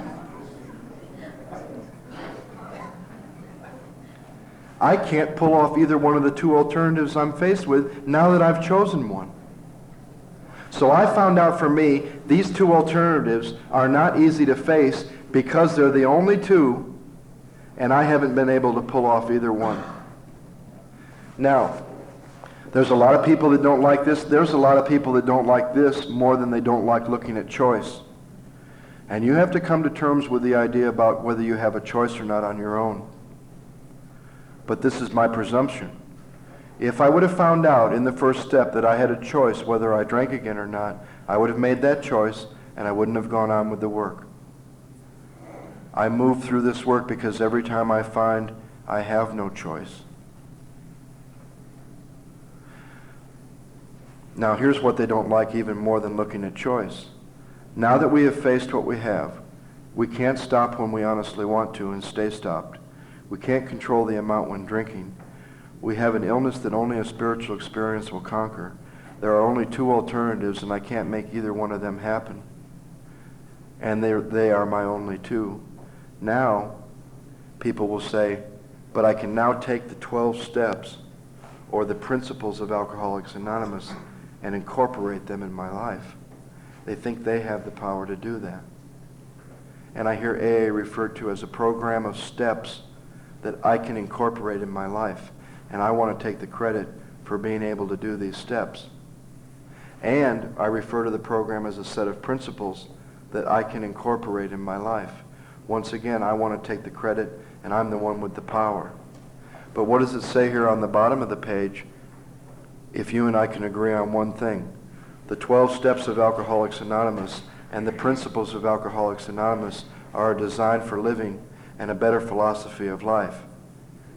I can't pull off either one of the two alternatives I'm faced with now that I've chosen one. So I found out for me, these two alternatives are not easy to face because they're the only two, and I haven't been able to pull off either one. Now, there's a lot of people that don't like this. There's a lot of people that don't like this more than they don't like looking at choice. And you have to come to terms with the idea about whether you have a choice or not on your own. But this is my presumption. If I would have found out in the first step that I had a choice whether I drank again or not, I would have made that choice and I wouldn't have gone on with the work. I move through this work because every time I find I have no choice. Now here's what they don't like even more than looking at choice. Now that we have faced what we have, we can't stop when we honestly want to and stay stopped. We can't control the amount when drinking. We have an illness that only a spiritual experience will conquer. There are only two alternatives, and I can't make either one of them happen. And they are my only two. Now, people will say, but I can now take the 12 steps or the principles of Alcoholics Anonymous and incorporate them in my life. They think they have the power to do that. And I hear AA referred to as a program of steps that I can incorporate in my life. And I want to take the credit for being able to do these steps. And I refer to the program as a set of principles that I can incorporate in my life. Once again, I want to take the credit, and I'm the one with the power. But what does it say here on the bottom of the page? If you and I can agree on one thing, the 12 steps of Alcoholics Anonymous and the principles of Alcoholics Anonymous are designed for living and a better philosophy of life,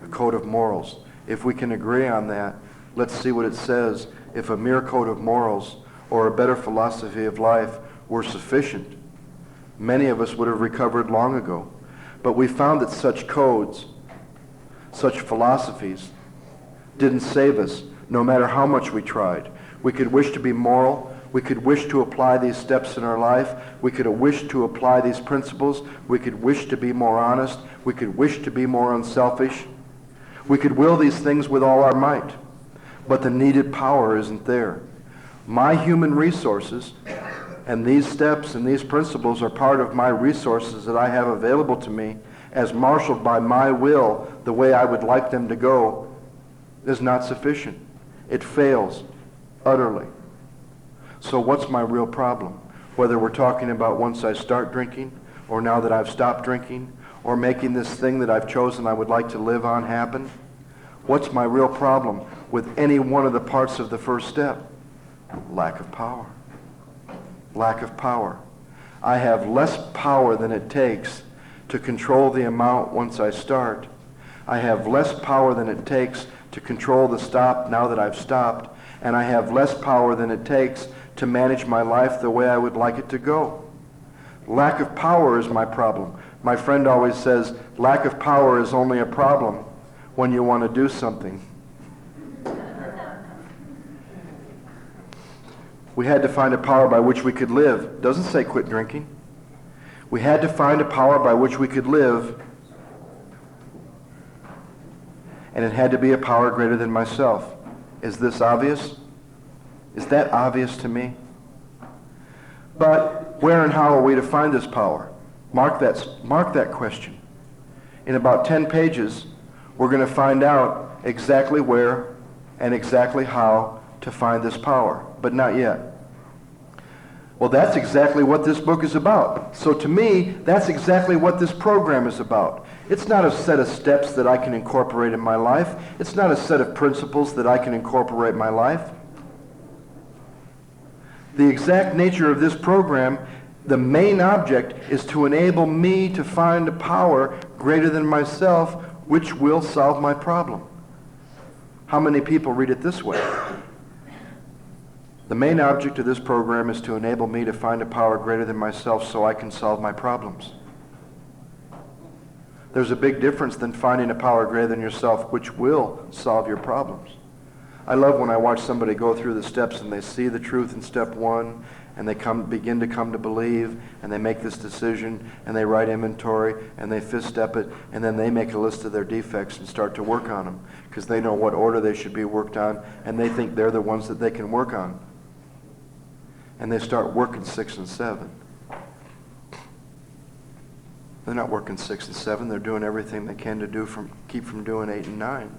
a code of morals. If we can agree on that, let's see what it says. If a mere code of morals or a better philosophy of life were sufficient, many of us would have recovered long ago. But we found that such codes, such philosophies, didn't save us, no matter how much we tried. We could wish to be moral. We could wish to apply these steps in our life. We could wish to apply these principles. We could wish to be more honest. We could wish to be more unselfish. We could will these things with all our might, but the needed power isn't there. My human resources and these steps and these principles are part of my resources that I have available to me as marshaled by my will the way I would like them to go is not sufficient. It fails utterly. So what's my real problem? Whether we're talking about once I start drinking or now that I've stopped drinking or making this thing that I've chosen I would like to live on happen? What's my real problem with any one of the parts of the first step? Lack of power. Lack of power. I have less power than it takes to control the amount once I start. I have less power than it takes to control the stop now that I've stopped. And I have less power than it takes to manage my life the way I would like it to go. Lack of power is my problem. My friend always says, lack of power is only a problem when you want to do something. We had to find a power by which we could live. Doesn't say quit drinking. We had to find a power by which we could live, and it had to be a power greater than myself. Is this obvious? Is that obvious to me? But where and how are we to find this power? Mark that question. In about 10 pages, we're going to find out exactly where and exactly how to find this power, but not yet. Well, that's exactly what this book is about. So to me, that's exactly what this program is about. It's not a set of steps that I can incorporate in my life. It's not a set of principles that I can incorporate in my life. The exact nature of this program, the main object, is to enable me to find a power greater than myself, which will solve my problem. How many people read it this way? The main object of this program is to enable me to find a power greater than myself so I can solve my problems. There's a big difference than finding a power greater than yourself, which will solve your problems. I love when I watch somebody go through the steps and they see the truth in step 1, and they begin to come to believe, and they make this decision, and they write inventory, and they fifth step it, and then they make a list of their defects and start to work on them, because they know what order they should be worked on, and they think they're the ones that they can work on. And they start working 6 and 7. They're not working 6 and 7. They're doing everything they can to keep from doing 8 and 9.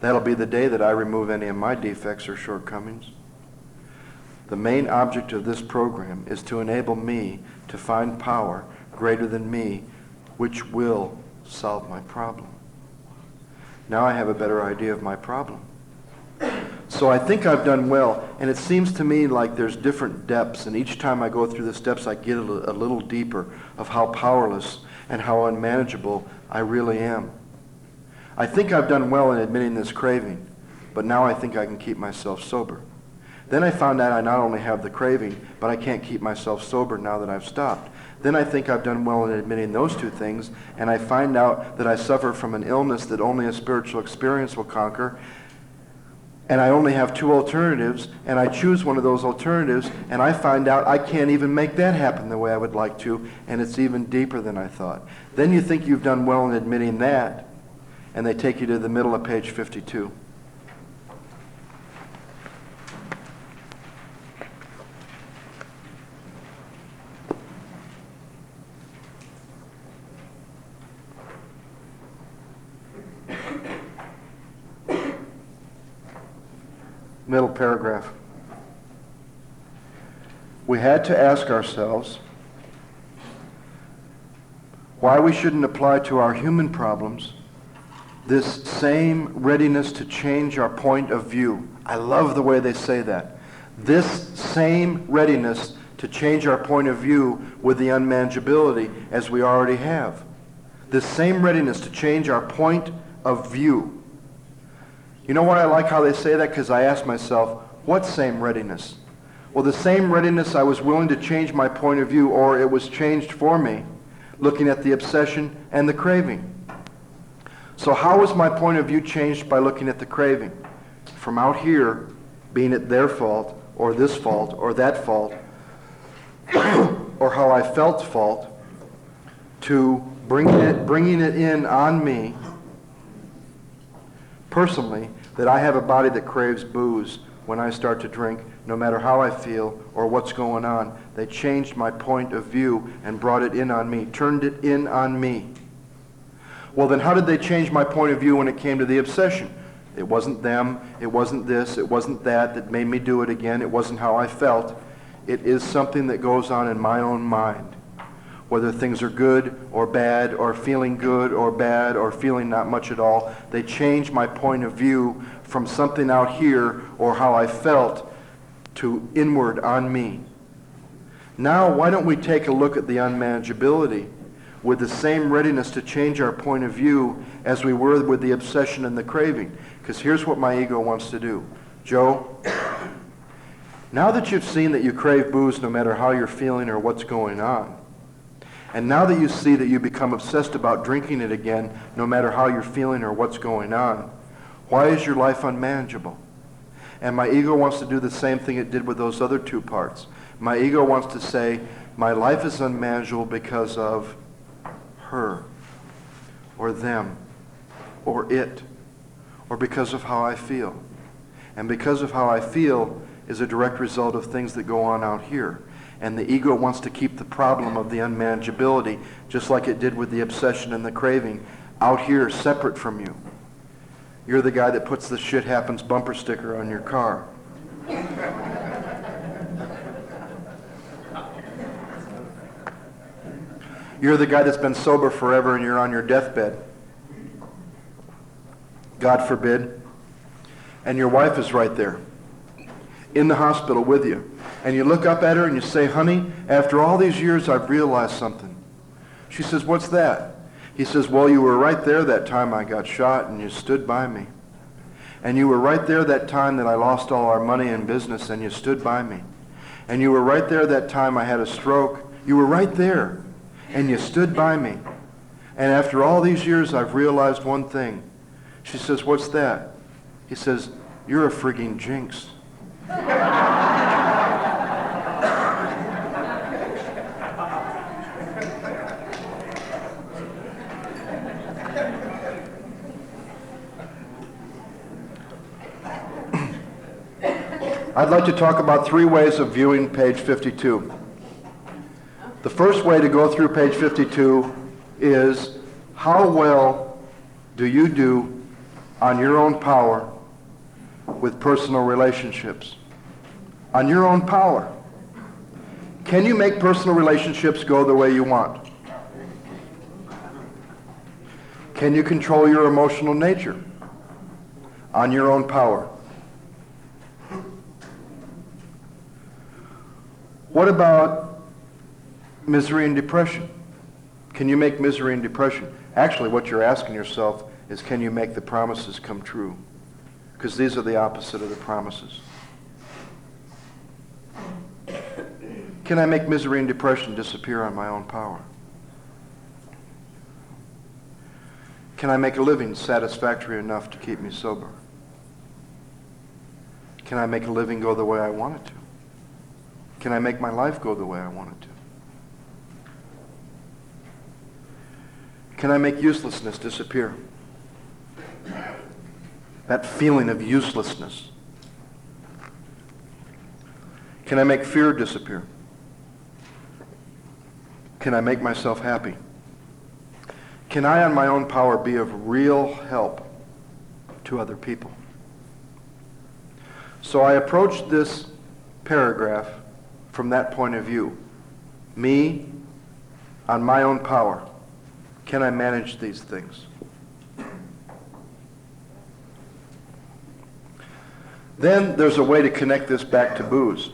That'll be the day that I remove any of my defects or shortcomings. The main object of this program is to enable me to find power greater than me, which will solve my problem. Now I have a better idea of my problem. So I think I've done well, and it seems to me like there's different depths, and each time I go through the steps I get a little deeper of how powerless and how unmanageable I really am. I think I've done well in admitting this craving, but now I think I can keep myself sober. Then I found out I not only have the craving, but I can't keep myself sober now that I've stopped. Then I think I've done well in admitting those two things, and I find out that I suffer from an illness that only a spiritual experience will conquer, and I only have 2 alternatives, and I choose one of those alternatives, and I find out I can't even make that happen the way I would like to, and it's even deeper than I thought. Then you think you've done well in admitting that, and they take you to the middle of page 52. Middle paragraph. We had to ask ourselves why we shouldn't apply to our human problems this same readiness to change our point of view. I love the way they say that. This same readiness to change our point of view with the unmanageability as we already have. This same readiness to change our point of view. You know why I like how they say that? Because I ask myself, what same readiness? Well, the same readiness I was willing to change my point of view, or it was changed for me, looking at the obsession and the craving. So how was my point of view changed by looking at the craving? From out here, being it their fault, or this fault, or that fault, or how I felt fault, to bringing it in on me, personally, that I have a body that craves booze when I start to drink, no matter how I feel or what's going on. They changed my point of view and brought it in on me, turned it in on me. Well, then how did they change my point of view when it came to the obsession? It wasn't them, it wasn't this, it wasn't that made me do it again, it wasn't how I felt. It is something that goes on in my own mind. Whether things are good or bad, or feeling good or bad, or feeling not much at all, they change my point of view from something out here, or how I felt, to inward on me. Now, why don't we take a look at the unmanageability with the same readiness to change our point of view as we were with the obsession and the craving? Because here's what my ego wants to do. Joe, now that you've seen that you crave booze no matter how you're feeling or what's going on, and now that you see that you become obsessed about drinking it again, no matter how you're feeling or what's going on, why is your life unmanageable? And my ego wants to do the same thing it did with those other 2 parts. My ego wants to say, my life is unmanageable because of her, or them, or it, or because of how I feel. And because of how I feel is a direct result of things that go on out here. And the ego wants to keep the problem of the unmanageability, just like it did with the obsession and the craving, out here separate from you. You're the guy that puts the shit happens bumper sticker on your car. You're the guy that's been sober forever and you're on your deathbed. God forbid. And your wife is right there in the hospital with you. And you look up at her and you say, honey, after all these years I've realized something. She says, what's that? He says, well, you were right there that time I got shot and you stood by me. And you were right there that time that I lost all our money and business and you stood by me. And you were right there that time I had a stroke. You were right there and you stood by me. And after all these years I've realized one thing. She says, what's that? He says, you're a frigging jinx. I'd like to talk about 3 ways of viewing page 52. The first way to go through page 52 is, how well do you do on your own power with personal relationships? On your own power. Can you make personal relationships go the way you want? Can you control your emotional nature? On your own power. What about misery and depression? Can you make misery and depression? Actually, what you're asking yourself is, can you make the promises come true? Because these are the opposite of the promises. Can I make misery and depression disappear on my own power? Can I make a living satisfactory enough to keep me sober? Can I make a living go the way I want it to? Can I make my life go the way I want it to? Can I make uselessness disappear? That feeling of uselessness. Can I make fear disappear? Can I make myself happy? Can I, on my own power, be of real help to other people? So I approached this paragraph from that point of view. Me, on my own power, can I manage these things? Then there's a way to connect this back to booze.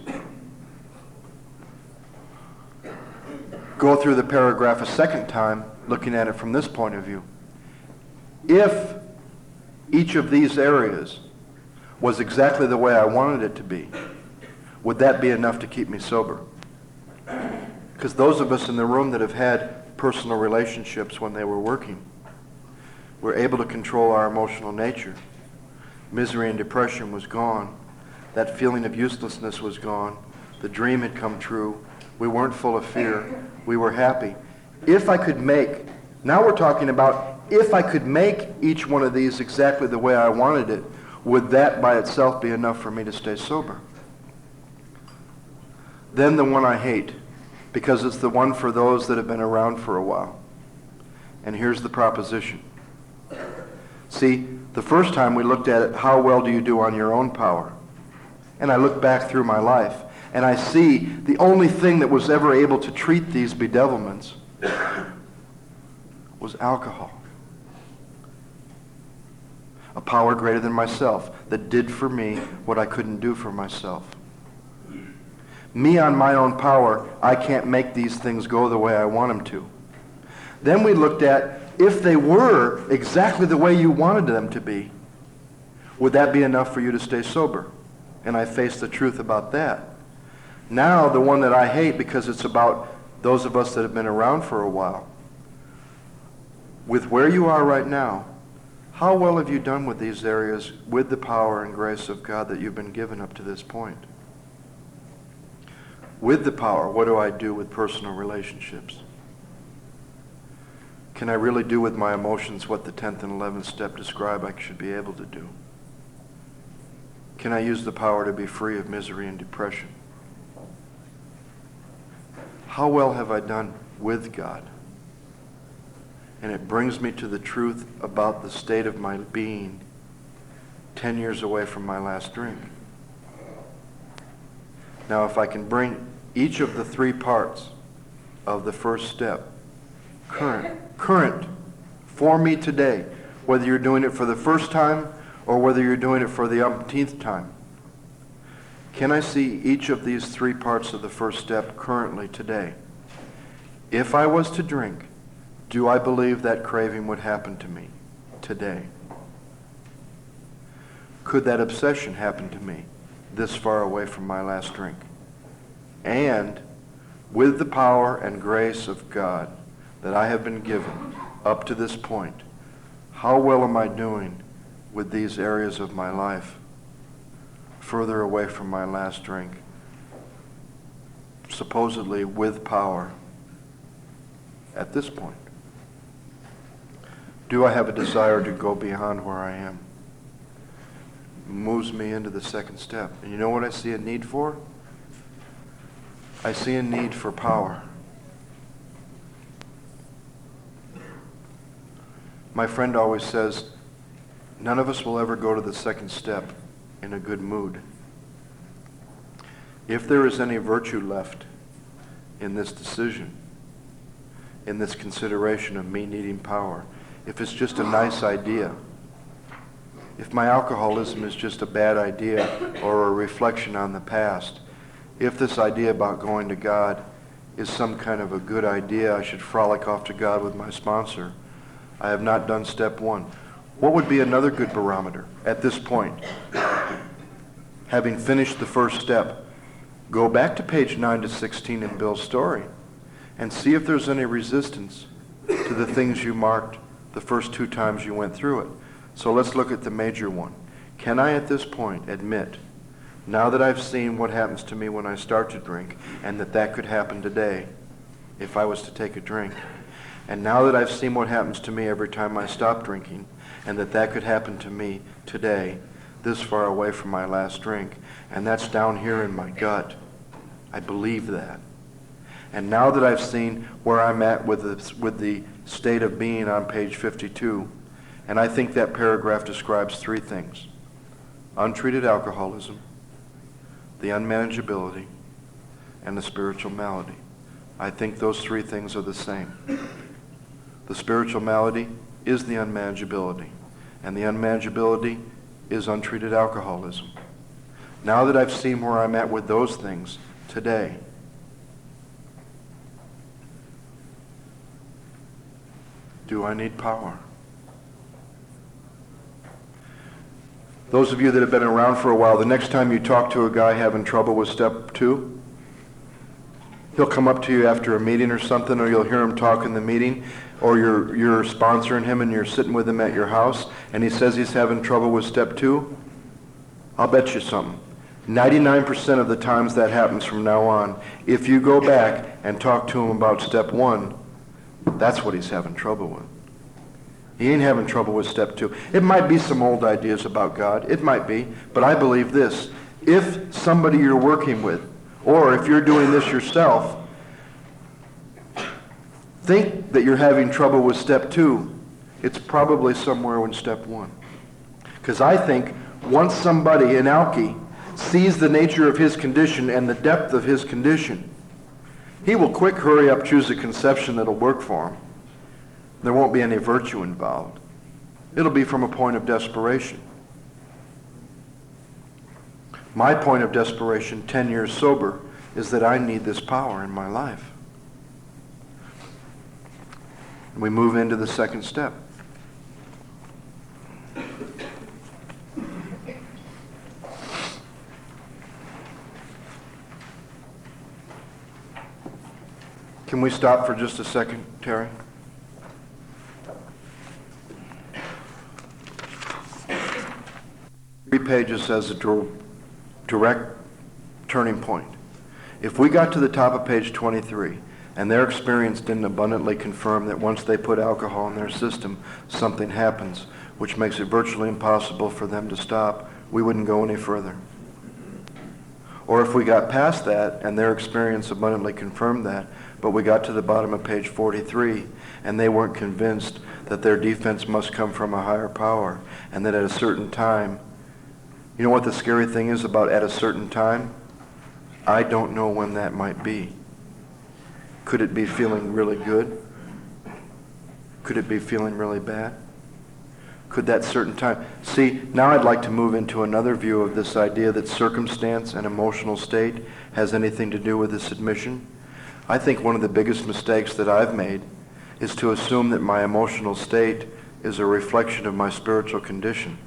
Go through the paragraph a second time, looking at it from this point of view. If each of these areas was exactly the way I wanted it to be, would that be enough to keep me sober? Because those of us in the room that have had personal relationships when they were working were able to control our emotional nature. Misery and depression was gone. That feeling of uselessness was gone. The dream had come true. We weren't full of fear. We were happy. If I could make, now we're talking about, if I could make each one of these exactly the way I wanted it, would that by itself be enough for me to stay sober? Then the one I hate, because it's the one for those that have been around for a while. And here's the proposition. See, the first time we looked at it, how well do you do on your own power? And I look back through my life, and I see the only thing that was ever able to treat these bedevilments was alcohol. A power greater than myself that did for me what I couldn't do for myself. Me on my own power, I can't make these things go the way I want them to. Then we looked at, if they were exactly the way you wanted them to be, would that be enough for you to stay sober? And I faced the truth about that. Now the one that I hate, because it's about those of us that have been around for a while, with where you are right now, how well have you done with these areas with the power and grace of God that you've been given up to this point? With the power, what do I do with personal relationships? Can I really do with my emotions what the 10th and 11th step describe I should be able to do? Can I use the power to be free of misery and depression? How well have I done with God? And it brings me to the truth about the state of my being 10 years away from my last drink. Now, if I can bring each of the three parts of the first step current for me today, whether you're doing it for the first time or whether you're doing it for the umpteenth time, can I see each of these three parts of the first step currently today? If I was to drink, do I believe that craving would happen to me today? Could that obsession happen to me this far away from my last drink? And with the power and grace of God that I have been given up to this point, how well am I doing with these areas of my life further away from my last drink, supposedly with power at this point? Do I have a desire to go beyond where I am? Moves me into the second step. And you know what I see a need for? I see a need for power. My friend always says, none of us will ever go to the second step in a good mood. If there is any virtue left in this decision, in this consideration of me needing power, if it's just a nice idea, if my alcoholism is just a bad idea or a reflection on the past, if this idea about going to God is some kind of a good idea, I should frolic off to God with my sponsor, I have not done step one. What would be another good barometer at this point? Having finished the first step, go back to page 9 to 16 in Bill's story and see if there's any resistance to the things you marked the first two times you went through it. So let's look at the major one. Can I at this point admit, now that I've seen what happens to me when I start to drink, and that could happen today if I was to take a drink, and now that I've seen what happens to me every time I stop drinking, and that could happen to me today, this far away from my last drink, and that's down here in my gut, I believe that. And now that I've seen where I'm at with the state of being on page 52, and I think that paragraph describes three things: untreated alcoholism, the unmanageability, and the spiritual malady. I think those three things are the same. The spiritual malady is the unmanageability, and the unmanageability is untreated alcoholism. Now that I've seen where I'm at with those things today, do I need power? Those of you that have been around for a while, the next time you talk to a guy having trouble with step 2, he'll come up to you after a meeting or something, or you'll hear him talk in the meeting, or you're sponsoring him and you're sitting with him at your house, and he says he's having trouble with step 2. I'll bet you something. 99% of the times that happens from now on, if you go back and talk to him about step 1, that's what he's having trouble with. He ain't having trouble with step 2. It might be some old ideas about God. It might be. But I believe this. If somebody you're working with, or if you're doing this yourself, think that you're having trouble with step 2, it's probably somewhere in step 1. Because I think once somebody in alky sees the nature of his condition and the depth of his condition, he will quick hurry up choose a conception that'll work for him. There won't be any virtue involved. It'll be from a point of desperation. My point of desperation, 10 years sober, is that I need this power in my life. And we move into the second step. Can we stop for just a second, Terry? Three pages says a direct turning point. If we got to the top of page 23 and their experience didn't abundantly confirm that once they put alcohol in their system, something happens, which makes it virtually impossible for them to stop, we wouldn't go any further. Or if we got past that and their experience abundantly confirmed that, but we got to the bottom of page 43 and they weren't convinced that their defense must come from a higher power and that at a certain time, you know what the scary thing is about at a certain time? I don't know when that might be. Could it be feeling really good? Could it be feeling really bad? Could that certain time... See, now I'd like to move into another view of this idea that circumstance and emotional state has anything to do with this admission. I think one of the biggest mistakes that I've made is to assume that my emotional state is a reflection of my spiritual condition.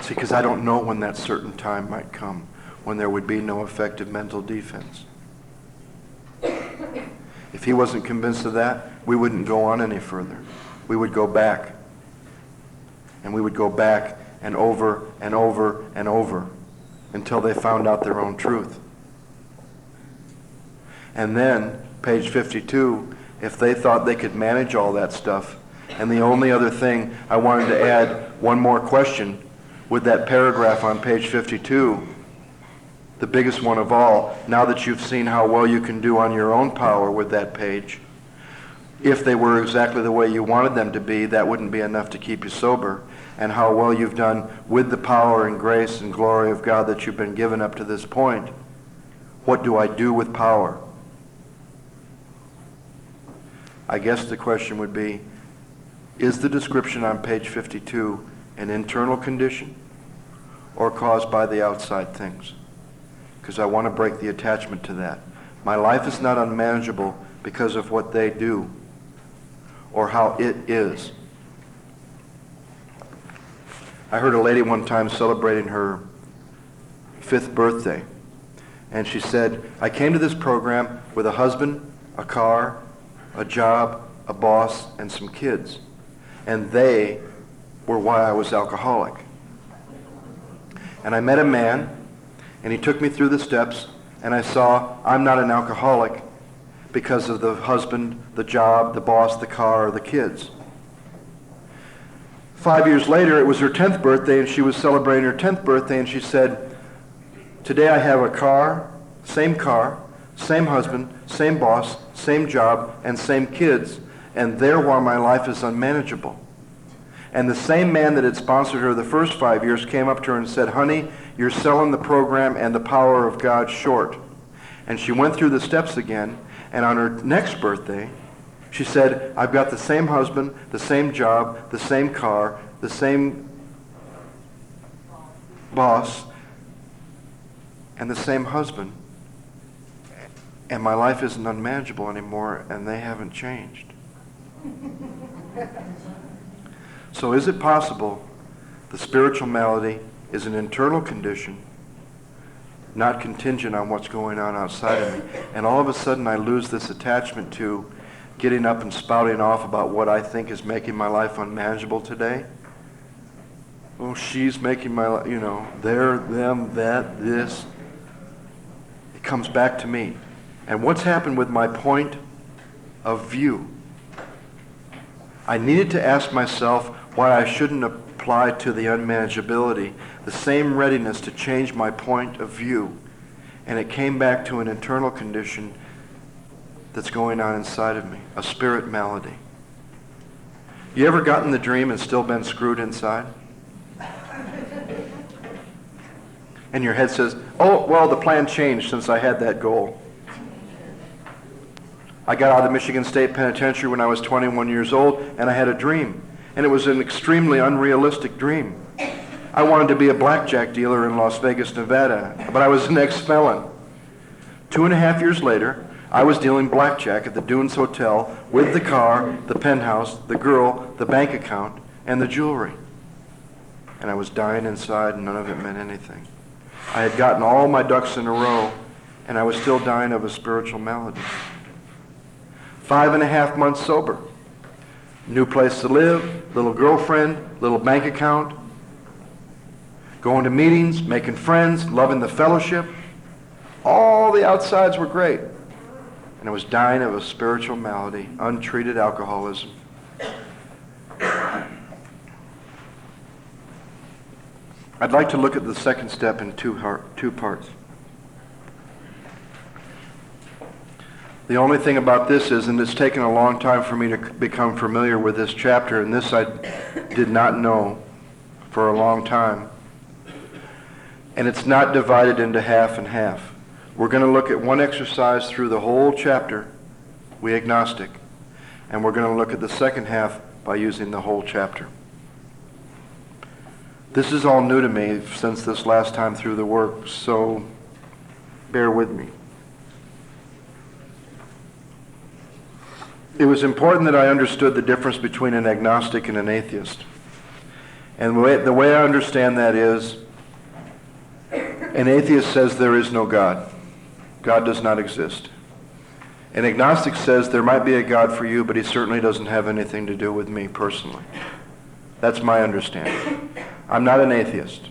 See, because I don't know when that certain time might come, when there would be no effective mental defense. If he wasn't convinced of that, we wouldn't go on any further. We would go back. And we would go back and over and over and over until they found out their own truth. And then, page 52, if they thought they could manage all that stuff, and the only other thing I wanted to add, one more question, with that paragraph on page 52, the biggest one of all, now that you've seen how well you can do on your own power with that page, if they were exactly the way you wanted them to be, that wouldn't be enough to keep you sober. And how well you've done with the power and grace and glory of God that you've been given up to this point. What do I do with power? I guess the question would be, is the description on page 52 an internal condition or caused by the outside things? Because I want to break the attachment to that. My life is not unmanageable because of what they do or how it is. I heard a lady one time celebrating her 5th birthday, and she said, I came to this program with a husband, a car, a job, a boss, and some kids, and they were why I was alcoholic. And I met a man, and he took me through the steps, and I saw I'm not an alcoholic because of the husband, the job, the boss, the car, or the kids. 5 years later, it was her 10th birthday, and she was celebrating her 10th birthday, and she said, today I have a car, same husband, same boss, same job, and same kids, and they're why my life is unmanageable. And the same man that had sponsored her the first 5 years came up to her and said, honey, you're selling the program and the power of God short. And she went through the steps again, and on her next birthday, she said, I've got the same husband, the same job, the same car, the same boss, and the same husband. And my life isn't unmanageable anymore, and they haven't changed. So is it possible the spiritual malady is an internal condition, not contingent on what's going on outside of me, and all of a sudden I lose this attachment to getting up and spouting off about what I think is making my life unmanageable today? Oh, she's making my life, there, them, that, this. It comes back to me. And what's happened with my point of view? I needed to ask myself why I shouldn't apply to the unmanageability the same readiness to change my point of view. And it came back to an internal condition that's going on inside of me, a spirit malady. You ever gotten the dream and still been screwed inside? And your head says, oh, well, the plan changed since I had that goal. I got out of the Michigan State Penitentiary when I was 21 years old, and I had a dream. And it was an extremely unrealistic dream. I wanted to be a blackjack dealer in Las Vegas, Nevada, but I was an ex-felon. 2.5 years later, I was dealing blackjack at the Dunes Hotel with the car, the penthouse, the girl, the bank account, and the jewelry. And I was dying inside, and none of it meant anything. I had gotten all my ducks in a row, and I was still dying of a spiritual malady. 5.5 months sober. New place to live, little girlfriend, little bank account, going to meetings, making friends, loving the fellowship. All the outsides were great. And I was dying of a spiritual malady, untreated alcoholism. I'd like to look at the second step in two parts. The only thing about this is, and it's taken a long time for me to become familiar with this chapter, and this I did not know for a long time. And it's not divided into half and half. We're going to look at one exercise through the whole chapter, we agnostic, and we're going to look at the second half by using the whole chapter. This is all new to me since this last time through the work, so bear with me. It was important that I understood the difference between an agnostic and an atheist. And the way I understand that is, an atheist says there is no God. God does not exist. An agnostic says there might be a God for you, but he certainly doesn't have anything to do with me personally. That's my understanding. I'm not an atheist.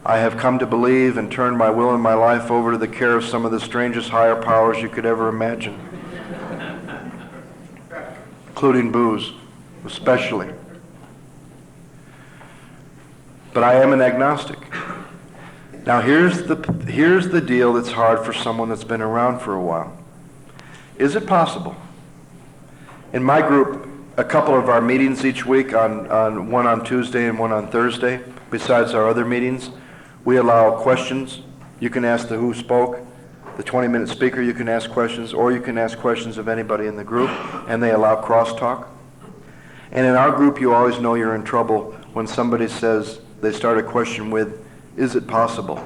I have come to believe and turned my will and my life over to the care of some of the strangest higher powers you could ever imagine, including booze, especially. But I am an agnostic. Now here's the deal that's hard for someone that's been around for a while. Is it possible? In my group, a couple of our meetings each week, on one on Tuesday and one on Thursday, besides our other meetings, we allow questions. You can ask the who spoke, the 20-minute speaker, you can ask questions, or you can ask questions of anybody in the group, and they allow crosstalk. And in our group, you always know you're in trouble when somebody says, they start a question with, is it possible?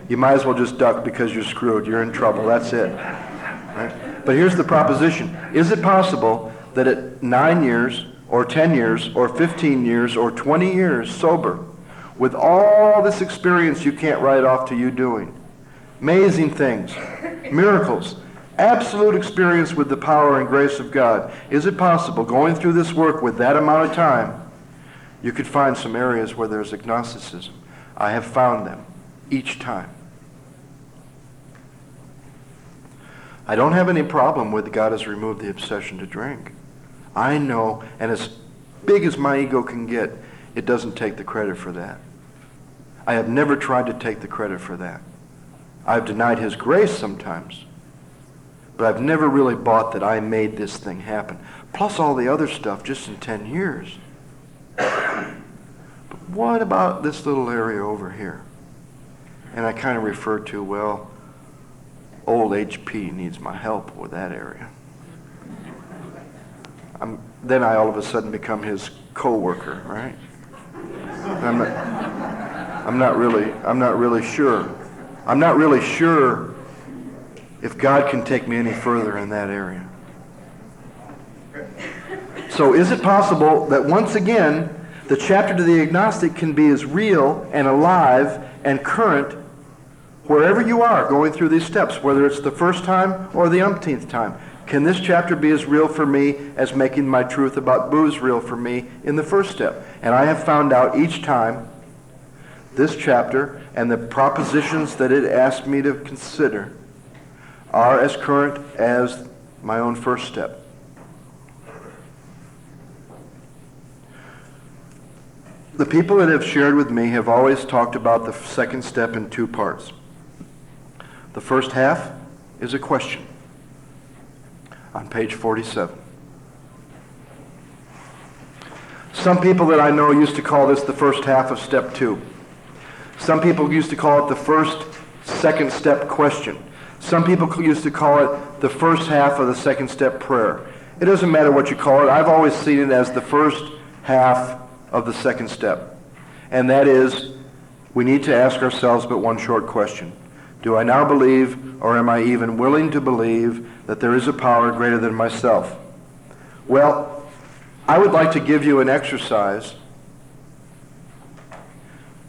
You might as well just duck because you're screwed. You're in trouble. That's it. Right? But here's the proposition. Is it possible that at 9 years, or 10 years, or 15 years, or 20 years sober, with all this experience you can't write off to you doing, amazing things, miracles, absolute experience with the power and grace of God, is it possible, going through this work with that amount of time, you could find some areas where there's agnosticism? I have found them each time. I don't have any problem with God has removed the obsession to drink. I know, and as big as my ego can get, it doesn't take the credit for that. I have never tried to take the credit for that. I've denied his grace sometimes, but I've never really bought that I made this thing happen. Plus all the other stuff just in 10 years. But what about this little area over here? And I kind of refer to, well, old HP needs my help with that area. Then I all of a sudden become his co-worker, right? I'm not really sure. I'm not really sure if God can take me any further in that area. So is it possible that once again, the chapter to the agnostic can be as real and alive and current wherever you are going through these steps, whether it's the first time or the umpteenth time? Can this chapter be as real for me as making my truth about booze real for me in the first step? And I have found out each time this chapter and the propositions that it asked me to consider are as current as my own first step. The people that have shared with me have always talked about the second step in two parts. The first half is a question on page 47. Some people that I know used to call this the first half of step 2. Some people used to call it the second step question. Some people used to call it the first half of the second step prayer. It doesn't matter what you call it. I've always seen it as the first half of the second step. And that is, we need to ask ourselves but one short question. Do I now believe, or am I even willing to believe, that there is a power greater than myself? Well, I would like to give you an exercise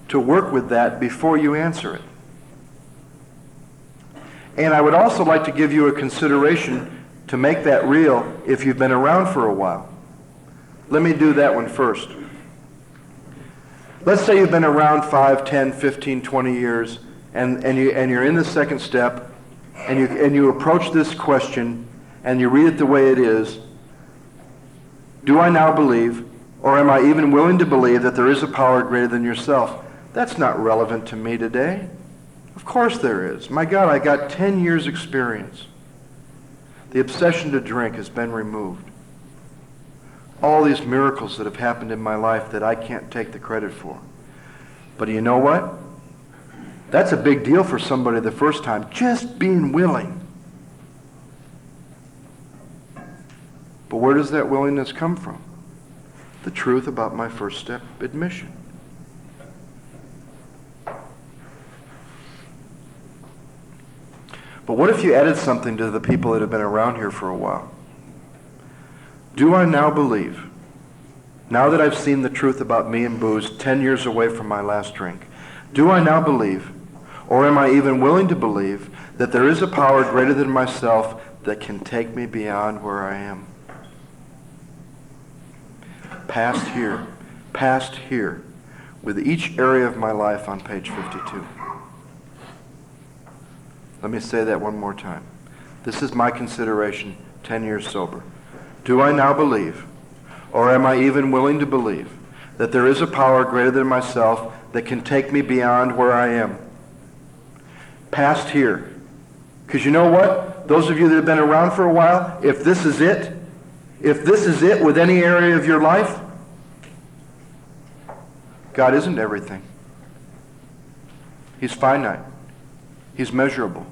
to work with that before you answer it. And I would also like to give you a consideration to make that real if you've been around for a while. Let me do that one first. Let's say you've been around 5, 10, 15, 20 years, and you're in the second step, and you approach this question, and you read it the way it is, do I now believe, or am I even willing to believe that there is a power greater than yourself? That's not relevant to me today. Of course there is. My God, I got 10 years experience. The obsession to drink has been removed. All these miracles that have happened in my life that I can't take the credit for. But you know what? That's a big deal for somebody the first time. Just being willing. But where does that willingness come from? The truth about my first step admission. But what if you added something to the people that have been around here for a while? Do I now believe, now that I've seen the truth about me and booze 10 years away from my last drink, do I now believe, or am I even willing to believe, that there is a power greater than myself that can take me beyond where I am? Past here, with each area of my life on page 52. Let me say that one more time. This is my consideration, 10 years sober. Do I now believe, or am I even willing to believe, that there is a power greater than myself that can take me beyond where I am? Past here. Because you know what? Those of you that have been around for a while, if this is it with any area of your life, God isn't everything. He's finite. He's measurable.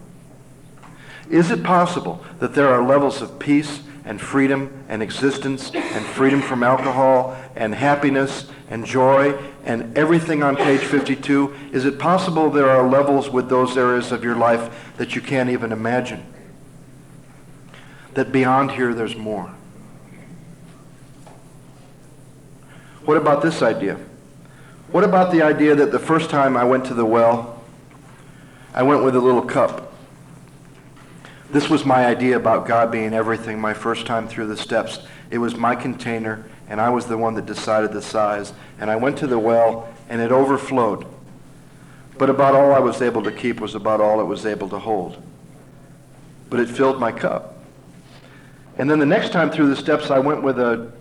Is it possible that there are levels of peace and freedom and existence and freedom from alcohol and happiness and joy and everything on page 52? Is it possible there are levels with those areas of your life that you can't even imagine? That beyond here there's more? What about this idea? What about the idea that the first time I went to the well, I went with a little cup. This was my idea about God being everything my first time through the steps. It was my container, and I was the one that decided the size. And I went to the well, and it overflowed. But about all I was able to keep was about all it was able to hold. But it filled my cup. And then the next time through the steps, I went with a